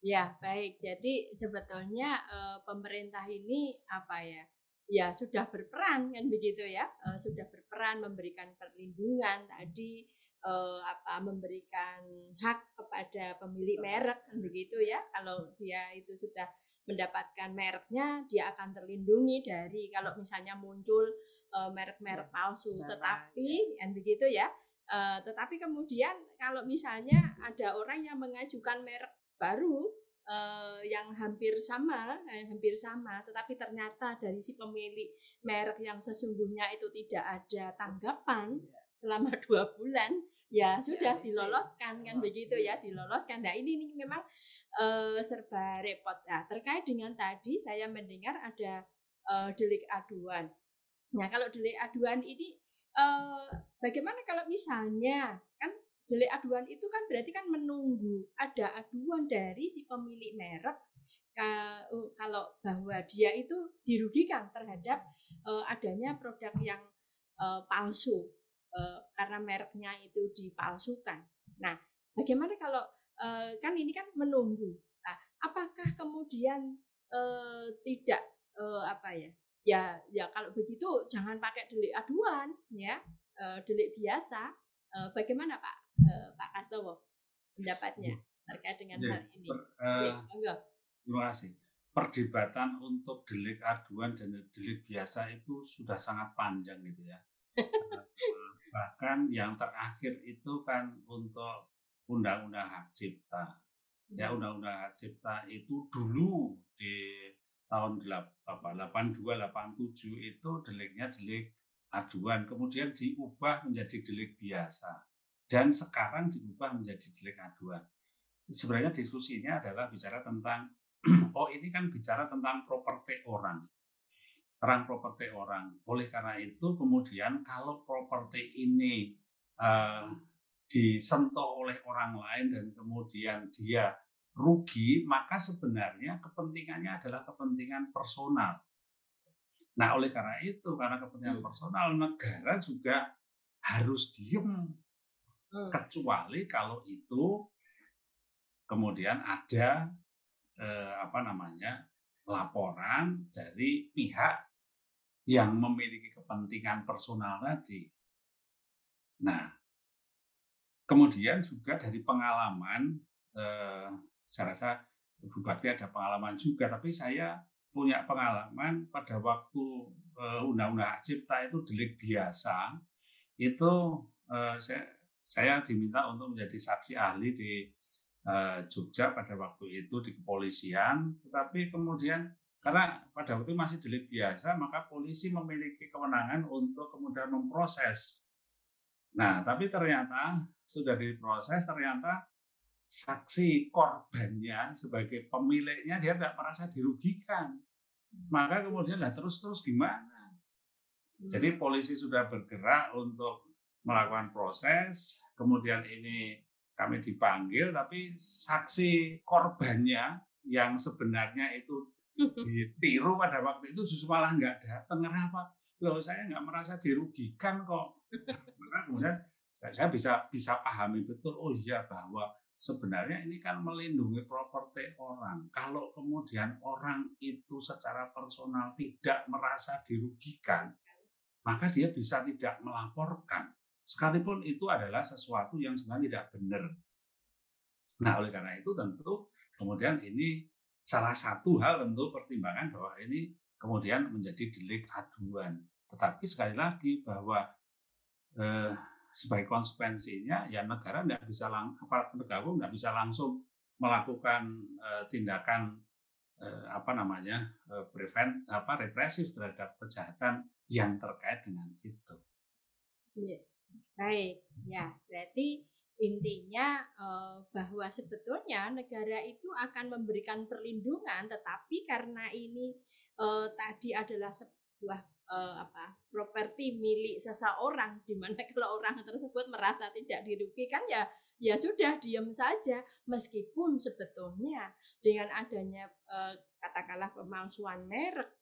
Ya, baik. Jadi sebetulnya pemerintah ini apa ya? Ya sudah berperan kan begitu ya, sudah berperan memberikan perlindungan tadi, memberikan hak kepada pemilik merek kan begitu ya. Kalau dia itu sudah mendapatkan mereknya, dia akan terlindungi dari kalau misalnya muncul merek-merek palsu. Tetapi kan begitu ya. Tetapi kemudian kalau misalnya ada orang yang mengajukan merek baru yang hampir sama, tetapi ternyata dari si pemilik merek yang sesungguhnya itu tidak ada tanggapan selama 2 bulan, ya sudah diloloskan kan begitu ya, diloloskan. Nah ini memang serba repot. Nah, terkait dengan tadi saya mendengar ada delik aduan. Nah kalau delik aduan ini bagaimana kalau misalnya kan delik aduan itu kan berarti kan menunggu ada aduan dari si pemilik merek kalau bahwa dia itu dirugikan terhadap adanya produk yang palsu karena mereknya itu dipalsukan. Nah, bagaimana kalau kan ini kan menunggu. Nah, apakah kemudian tidak Ya kalau begitu jangan pakai delik aduan ya, delik biasa. Bagaimana Pak Kaslowo pendapatnya terkait dengan hal ini?
Terima kasih. Perdebatan untuk delik aduan dan delik biasa itu sudah sangat panjang gitu ya. Bahkan yang terakhir itu kan untuk undang-undang hak cipta. Ya, undang-undang hak cipta itu dulu di tahun 82-87 itu deliknya delik aduan, kemudian diubah menjadi delik biasa, dan sekarang diubah menjadi delik aduan. Sebenarnya diskusinya adalah bicara tentang, ini kan bicara tentang properti orang, properti orang. Oleh karena itu kemudian kalau properti ini disentuh oleh orang lain dan kemudian dia rugi, maka sebenarnya kepentingannya adalah kepentingan personal. Nah, oleh karena itu, karena kepentingan personal, negara juga harus diem. Kecuali kalau itu kemudian ada laporan dari pihak yang memiliki kepentingan personal tadi. Nah, kemudian juga dari pengalaman, saya rasa Ibu Bakti ada pengalaman juga, tapi saya punya pengalaman pada waktu undang-undang hak cipta itu delik biasa, itu saya diminta untuk menjadi saksi ahli di Jogja pada waktu itu di kepolisian, tetapi kemudian karena pada waktu itu masih delik biasa, maka polisi memiliki kewenangan untuk kemudian memproses. Nah, tapi ternyata sudah diproses, ternyata saksi korbannya sebagai pemiliknya dia tidak merasa dirugikan. Maka kemudian terus gimana? Jadi polisi sudah bergerak untuk melakukan proses, kemudian ini kami dipanggil, tapi saksi korbannya yang sebenarnya itu ditiru pada waktu itu justru malah nggak datang. Kenapa? Loh, saya nggak merasa dirugikan kok. Maka kemudian saya bisa pahami betul, oh iya, bahwa sebenarnya ini kan melindungi properti orang. Kalau kemudian orang itu secara personal tidak merasa dirugikan, maka dia bisa tidak melaporkan. Sekalipun itu adalah sesuatu yang sebenarnya tidak benar. Nah, oleh karena itu tentu kemudian ini salah satu hal tentu pertimbangan bahwa ini kemudian menjadi delik aduan. Tetapi sekali lagi bahwa sebagai konsekuensinya ya negara nggak bisa aparat penegak hukum nggak bisa langsung melakukan tindakan represif terhadap kejahatan yang terkait dengan itu.
Ya, baik, ya berarti intinya bahwa sebetulnya negara itu akan memberikan perlindungan, tetapi karena ini tadi adalah sebuah properti milik seseorang, di mana kalau orang tersebut merasa tidak dirugikan ya sudah diam saja, meskipun sebetulnya dengan adanya katakanlah pemalsuan merek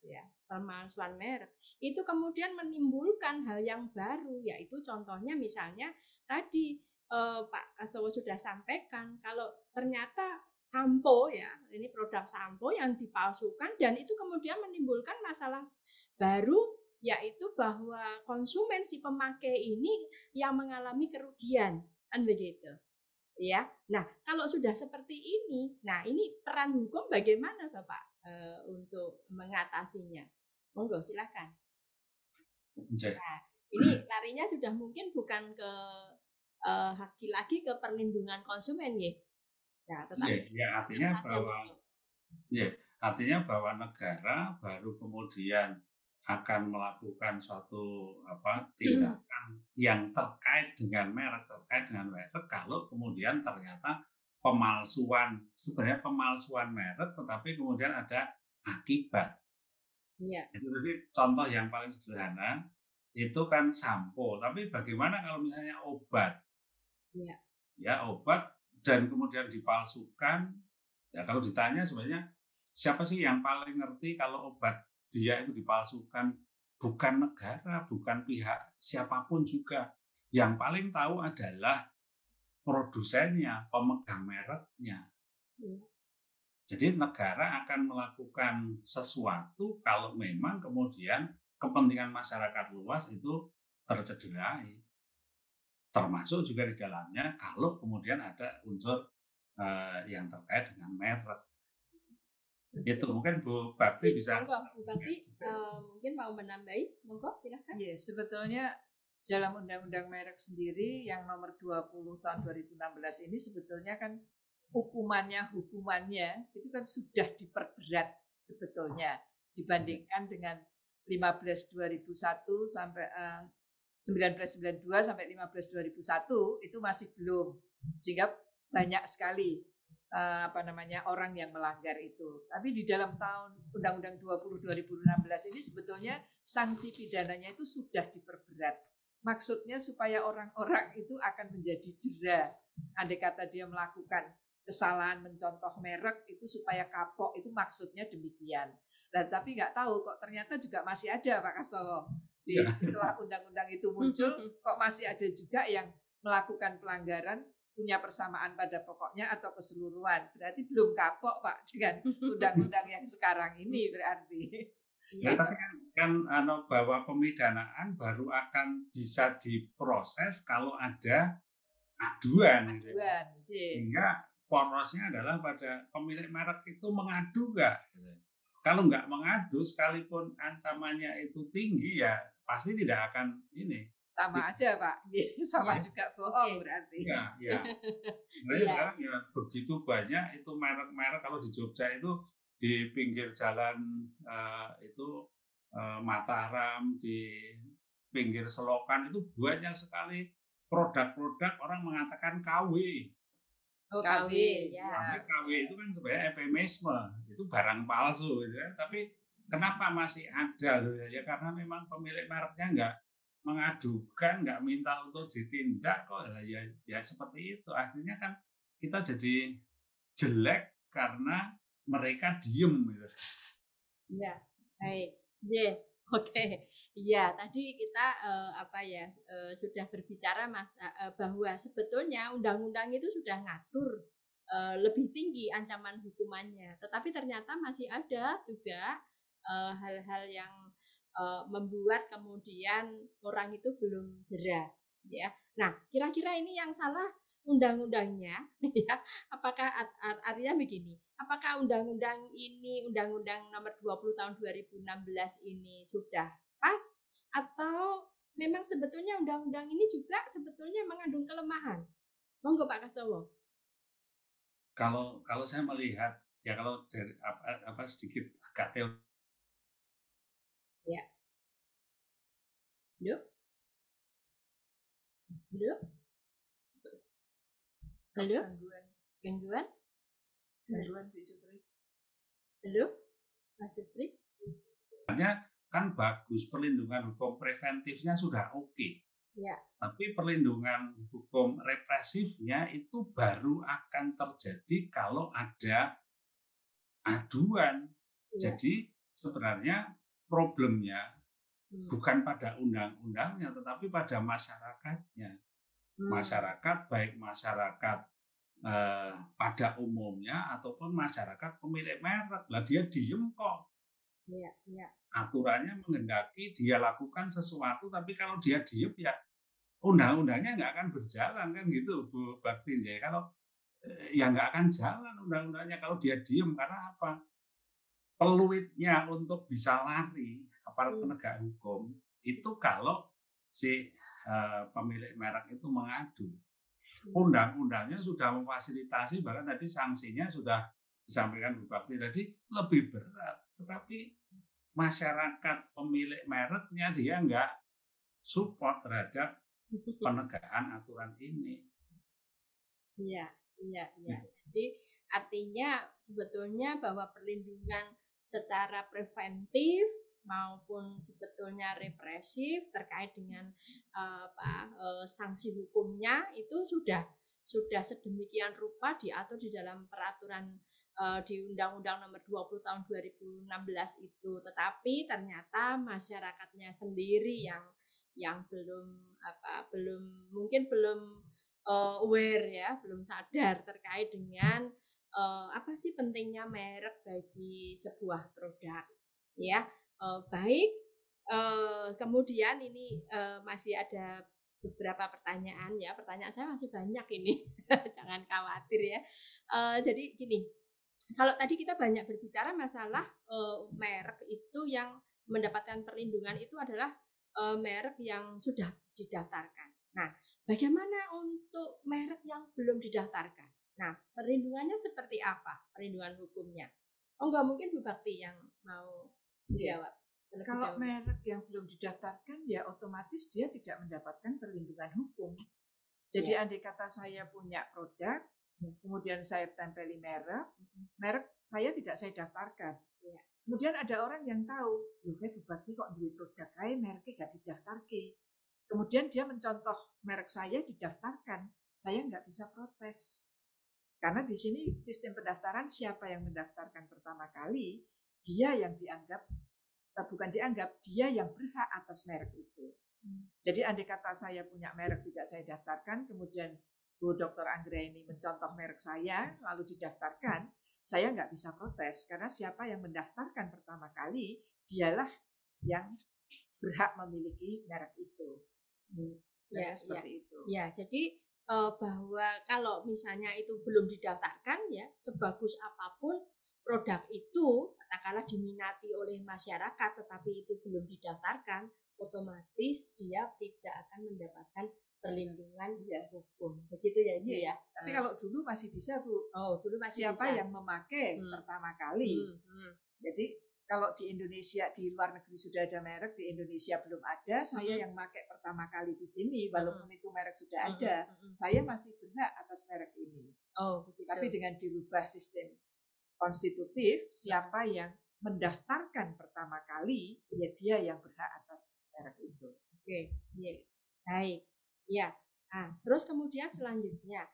itu kemudian menimbulkan hal yang baru, yaitu contohnya misalnya tadi Pak Kastowo sudah sampaikan kalau ternyata sampo ini produk sampo yang dipalsukan dan itu kemudian menimbulkan masalah baru, yaitu bahwa konsumen si pemakai ini yang mengalami kerugian, kan begitu ya. Nah, kalau sudah seperti ini, ini peran hukum bagaimana Bapak untuk mengatasinya? Monggo silakan. Nah, ini larinya sudah mungkin bukan ke lagi ke perlindungan konsumen ya.
Nah, tetapi artinya bahwa negara baru kemudian akan melakukan suatu tindakan yang terkait dengan merek kalau kemudian ternyata sebenarnya pemalsuan merek tetapi kemudian ada akibat. Itu jadi contoh yang paling sederhana itu kan sampo, tapi bagaimana kalau misalnya obat? Obat dan kemudian dipalsukan. Ya kalau ditanya sebenarnya siapa sih yang paling ngerti kalau obat dia itu dipalsukan? Bukan negara, bukan pihak siapapun juga. Yang paling tahu adalah produsennya, pemegang mereknya. Jadi negara akan melakukan sesuatu kalau memang kemudian kepentingan masyarakat luas itu tercederai. Termasuk juga di dalamnya kalau kemudian ada unsur yang terkait dengan merek. Itu mungkin Bu Bakti bisa.
Bu Bakti mungkin mau menambahi, monggo silakan.
Iya, sebetulnya dalam Undang-Undang Merek sendiri yang nomor 20 tahun 2016 ini sebetulnya kan hukumannya itu kan sudah diperberat sebetulnya dibandingkan dengan 15 2001 sampai 1992 sampai 15 2001 itu masih belum, sehingga banyak sekali orang yang melanggar itu. Tapi di dalam tahun Undang-Undang 20 2016 ini sebetulnya sanksi pidananya itu sudah diperberat. Maksudnya supaya orang-orang itu akan menjadi jera. Andai kata dia melakukan kesalahan mencontoh merek itu supaya kapok, itu maksudnya demikian. Dan tapi nggak tahu kok ternyata juga masih ada Pak Kastowo. Setelah undang-undang itu muncul kok masih ada juga yang melakukan pelanggaran punya persamaan pada pokoknya atau keseluruhan. Berarti belum kapok Pak dengan undang-undang yang sekarang ini berarti.
Ya, tapi kan bahwa pemidanaan baru akan bisa diproses kalau ada aduan. Sehingga porosnya adalah pada pemilik merek itu mengadu nggak. Kalau nggak mengadu, sekalipun ancamannya itu tinggi ya pasti tidak akan ini.
Sama aja Pak, sama juga bohong berarti.
Iya. Nah, sekarang ya begitu banyak itu merek-merek, kalau di Jogja itu di pinggir jalan Mataram, di pinggir selokan itu banyak sekali produk-produk orang mengatakan KW.
KW,
KW itu kan sebenarnya eufemisme, itu barang palsu gitu ya. Tapi kenapa masih ada loh ya? Karena memang pemilik mereknya nggak mengadukan, nggak minta untuk ditindak kok ya seperti itu. Akhirnya kan kita jadi jelek karena mereka diem gitu.
Ya, baik. Oke. Ya, tadi kita sudah berbicara bahwa sebetulnya undang-undang itu sudah ngatur lebih tinggi ancaman hukumannya. Tetapi ternyata masih ada juga hal-hal yang membuat kemudian orang itu belum jera, ya. Nah, kira-kira ini yang salah undang-undangnya, ya. Apakah artinya begini? Apakah undang-undang ini, Undang-Undang Nomor 20 Tahun 2016 ini sudah pas atau memang sebetulnya undang-undang ini juga sebetulnya mengandung kelemahan? Monggo Pak Kastowo.
Kalau saya melihat ya kalau dari sedikit agak teori.
Ya. Halo? Halo? Halo? Gangguan? Halo? Mas Supri?
kan bagus, perlindungan hukum preventifnya sudah oke.
Ya.
Tapi perlindungan hukum represifnya itu baru akan terjadi kalau ada aduan.
Ya.
Jadi sebenarnya problemnya bukan pada undang-undangnya, tetapi pada masyarakatnya. Masyarakat, baik masyarakat pada umumnya ataupun masyarakat pemilik merek, lah dia diem kok.
Ya, ya.
Aturannya menghendaki dia lakukan sesuatu, tapi kalau dia diem ya undang-undangnya nggak akan berjalan kan gitu Bu Bakti ya. Kalau ya nggak akan jalan undang-undangnya kalau dia diem, karena apa? Peluitnya untuk bisa lari aparat penegak hukum itu kalau si pemilik merek itu mengadu. Undang-undangnya sudah memfasilitasi, bahkan tadi sanksinya sudah disampaikan Bu Bakti tadi lebih berat, tetapi masyarakat pemilik mereknya dia nggak support terhadap penegakan aturan ini.
Iya, iya, iya. Jadi artinya sebetulnya bahwa perlindungan secara preventif maupun sebetulnya represif terkait dengan sanksi hukumnya itu sudah sedemikian rupa diatur di dalam peraturan di Undang-Undang Nomor 20 Tahun 2016 itu, tetapi ternyata masyarakatnya sendiri yang belum aware ya, belum sadar terkait dengan apa sih pentingnya merek bagi sebuah produk ya. Baik, kemudian ini masih ada beberapa pertanyaan ya. Pertanyaan saya masih banyak ini. Jangan khawatir ya. Jadi gini, kalau tadi kita banyak berbicara masalah merek itu yang mendapatkan perlindungan itu adalah merek yang sudah didaftarkan. Nah, bagaimana untuk merek yang belum didaftarkan? Nah, perlindungannya seperti apa? Perlindungan hukumnya? Oh, enggak, mungkin Bu Bakti yang mau menjawab.
Kalau merek yang belum didaftarkan, ya otomatis dia tidak mendapatkan perlindungan hukum. Jadi andai kata saya punya produk, kemudian saya tempeli merek saya tidak saya daftarkan. Kemudian ada orang yang tahu, loh kayak Bu Bakti kok beli produk kayak mereknya gak didaftarkan. Kemudian dia mencontoh merek saya didaftarkan, saya nggak bisa protes. Karena di sini sistem pendaftaran siapa yang mendaftarkan pertama kali, dia yang dianggap, bukan dianggap, dia yang berhak atas merek itu. Jadi andai kata saya punya merek tidak saya daftarkan, kemudian Bu Dr. Anggraini mencontoh merek saya, lalu didaftarkan, saya nggak bisa protes. Karena siapa yang mendaftarkan pertama kali, dialah yang berhak memiliki merek itu.
Ya,
seperti itu.
Ya, jadi bahwa kalau misalnya itu belum didaftarkan ya, sebagus apapun produk itu katakanlah diminati oleh masyarakat tetapi itu belum didaftarkan, otomatis dia tidak akan mendapatkan perlindungan hukum. Begitu ya Ibu ya.
Tapi kalau dulu masih bisa Bu.
Oh, dulu masih
siapa
bisa.
yang memakai pertama kali. Jadi kalau di Indonesia, di luar negeri sudah ada merek, di Indonesia belum ada, saya yang pakai pertama kali di sini, walaupun itu merek sudah ada, saya masih berhak atas merek ini.
Oh, begitu.
Tapi dengan dirubah sistem konstitutif, siapa yang mendaftarkan pertama kali, ya dia yang berhak atas merek itu.
Oke, baik. Ya. Nah, terus kemudian selanjutnya,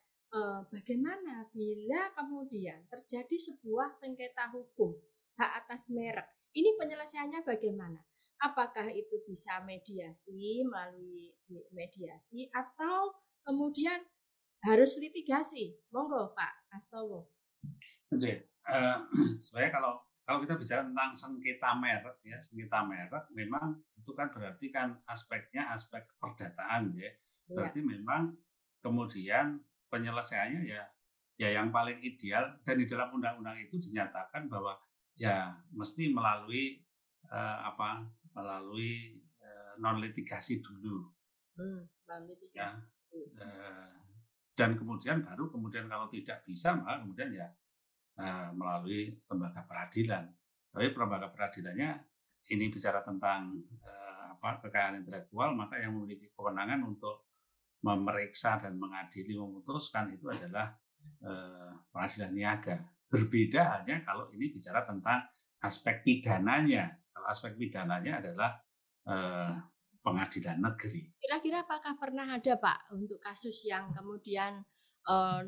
bagaimana bila kemudian terjadi sebuah sengketa hukum hak atas merek? Ini penyelesaiannya bagaimana? Apakah itu bisa melalui mediasi atau kemudian harus litigasi? Monggo Pak Astowo.
Sebenarnya kalau kita bicara tentang sengketa merek ya, sengketa merek memang itu kan berarti kan aspeknya aspek perdataan ya. Berarti memang kemudian penyelesaiannya ya yang paling ideal, dan di dalam undang-undang itu dinyatakan bahwa ya mesti melalui non litigasi dulu.
Ya.
Dan kemudian kalau tidak bisa maka kemudian ya melalui lembaga peradilan. Tapi lembaga peradilannya ini bicara tentang kekayaan intelektual, maka yang memiliki kewenangan untuk memeriksa dan mengadili, memutuskan itu adalah pengadilan niaga. Berbeda halnya kalau ini bicara tentang aspek pidananya. Kalau aspek pidananya adalah pengadilan negeri.
Kira-kira apakah pernah ada Pak untuk kasus yang kemudian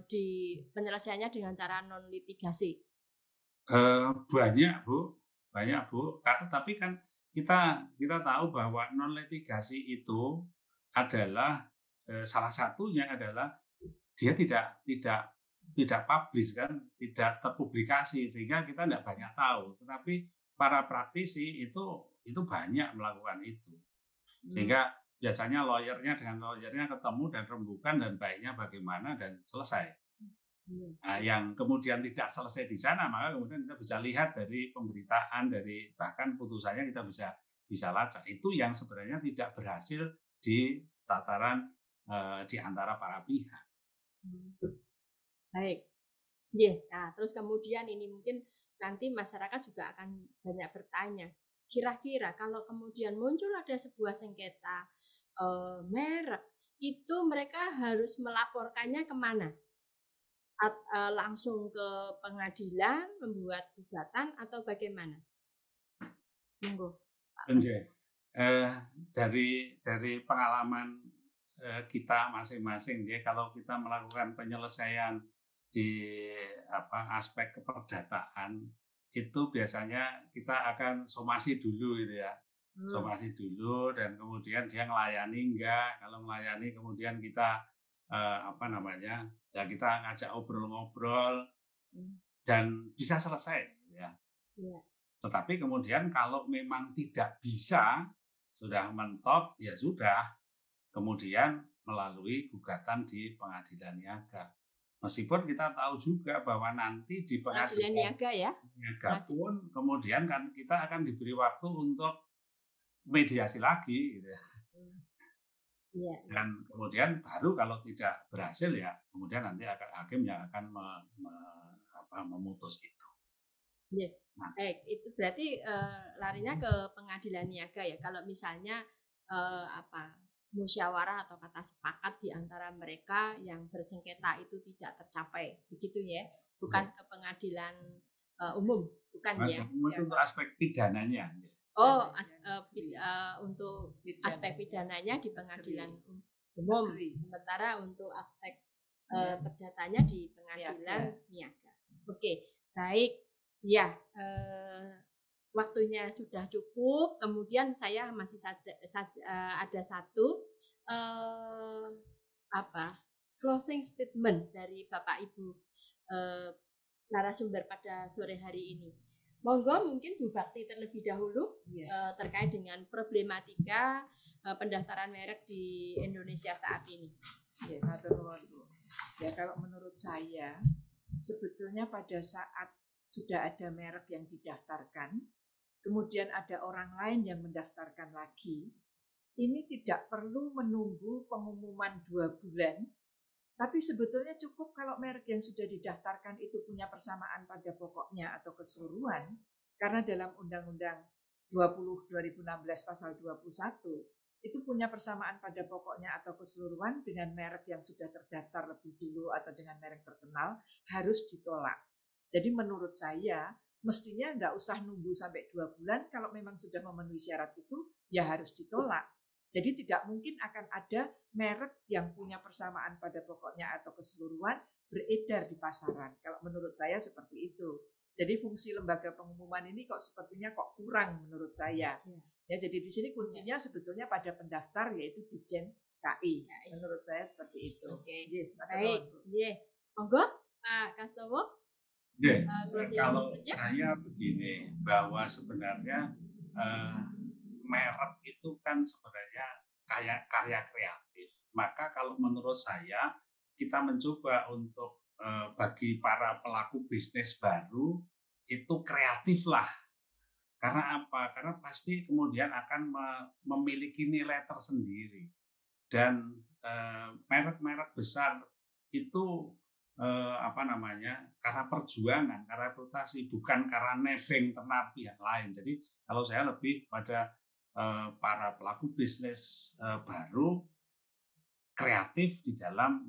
di penyelesaiannya dengan cara non litigasi?
Banyak Bu. Tapi kan kita tahu bahwa non litigasi itu adalah salah satunya adalah dia tidak publish kan, tidak terpublikasi sehingga kita tidak banyak tahu. Tetapi para praktisi itu banyak melakukan itu. Sehingga biasanya lawyernya ketemu dan rembukan dan baiknya bagaimana dan selesai. Nah, yang kemudian tidak selesai di sana, maka kemudian kita bisa lihat dari pemberitaan, dari bahkan putusannya kita bisa lacak. Itu yang sebenarnya tidak berhasil di tataran di antara para pihak.
Baik. Yeah. Nah, terus kemudian ini mungkin nanti masyarakat juga akan banyak bertanya. Kira-kira kalau kemudian muncul ada sebuah sengketa merek, itu mereka harus melaporkannya kemana? Langsung ke pengadilan, membuat gugatan atau bagaimana? Monggo.
Dari pengalaman kita masing-masing, ya, kalau kita melakukan penyelesaian di aspek keperdataan itu biasanya kita akan somasi dulu gitu ya. Somasi dulu dan kemudian dia ngelayani enggak, kalau melayani kemudian kita ya kita ngajak ngobrol-ngobrol dan bisa selesai ya. Tetapi kemudian kalau memang tidak bisa, sudah mentok ya sudah, kemudian melalui gugatan di pengadilan niaga. Meskipun kita tahu juga bahwa nanti di pengadilan niaga pun kemudian kan kita akan diberi waktu untuk mediasi lagi gitu ya. Dan kemudian baru kalau tidak berhasil ya kemudian nanti hakim yang akan memutus itu.
Nah, baik, itu berarti larinya ke pengadilan niaga ya. Kalau misalnya musyawarah atau kata sepakat di antara mereka yang bersengketa itu tidak tercapai, begitu ya? Bukan ke pengadilan umum, bukan ya?
Itu untuk aspek pidananya.
Untuk aspek pidananya di pengadilan umum, sementara untuk aspek perdatanya di pengadilan niaga. Oke, baik. Ya, waktunya sudah cukup. Kemudian saya masih ada satu closing statement dari Bapak Ibu narasumber pada sore hari ini. Monggo mungkin Bu Bakti terlebih dahulu terkait dengan problematika pendaftaran merek di Indonesia saat ini.
Ya, kalau menurut saya sebetulnya pada saat sudah ada merek yang didaftarkan, kemudian ada orang lain yang mendaftarkan lagi, ini tidak perlu menunggu pengumuman 2 bulan, tapi sebetulnya cukup kalau merek yang sudah didaftarkan itu punya persamaan pada pokoknya atau keseluruhan, karena dalam Undang-Undang 20/2016 pasal 21, itu punya persamaan pada pokoknya atau keseluruhan dengan merek yang sudah terdaftar lebih dulu atau dengan merek terkenal, harus ditolak. Jadi menurut saya, mestinya nggak usah nunggu sampai 2 bulan, kalau memang sudah memenuhi syarat itu, ya harus ditolak. Jadi tidak mungkin akan ada merek yang punya persamaan pada pokoknya atau keseluruhan beredar di pasaran. Kalau menurut saya seperti itu. Jadi fungsi lembaga pengumuman ini sepertinya kurang menurut saya. Ya, jadi di sini kuncinya sebetulnya pada pendaftar, yaitu Ditjen KI. Menurut saya seperti itu.
Oke. Baik. Monggo Pak Kastowo.
Kalau saya begini, bahwa sebenarnya merek itu kan sebenarnya kayak karya kreatif. Maka kalau menurut saya kita mencoba untuk bagi para pelaku bisnis baru itu kreatif lah. Karena apa? Karena pasti kemudian akan memiliki nilai tersendiri. Dan merek-merek besar itu karena perjuangan, karena reputasi, bukan karena neving terhadap pihak lain. Jadi kalau saya lebih pada para pelaku bisnis baru kreatif di dalam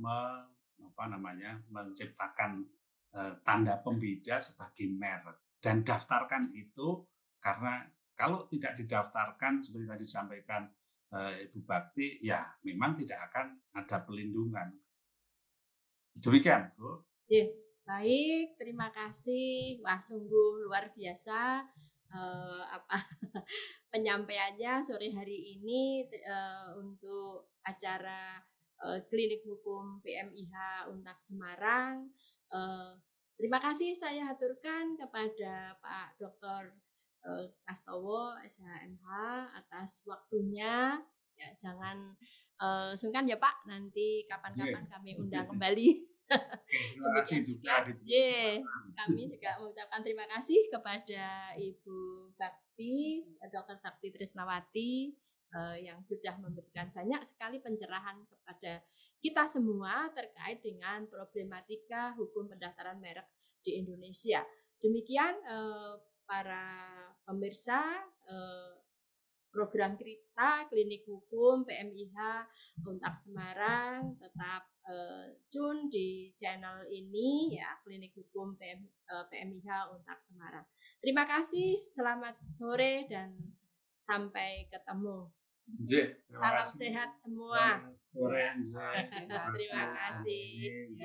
menciptakan tanda pembeda sebagai merek. dan daftarkan itu, karena kalau tidak didaftarkan seperti tadi disampaikan Ibu Bakti, ya memang tidak akan ada pelindungan. Demikian, Bu.
Baik, terima kasih. Wah, sungguh luar biasa penyampaiannya sore hari ini untuk acara Klinik Hukum PMIH Untak Semarang. Terima kasih saya haturkan kepada Pak Dr. Kastowo SHMH atas waktunya. Ya, jangan sungkan ya Pak, nanti kapan-kapan kami undang kembali.
Terima kasih juga.
Kami juga mengucapkan terima kasih kepada Ibu Bakti, Dr. Bakti Trisnawati yang sudah memberikan banyak sekali pencerahan kepada kita semua terkait dengan problematika hukum pendaftaran merek di Indonesia. Demikian para pemirsa program kita Klinik Hukum PMIH Untak Semarang, tetap tune di channel ini ya, Klinik Hukum PMIH Untak Semarang. Terima kasih, selamat sore dan sampai ketemu. Salam sehat semua.
Sore.
Terima kasih.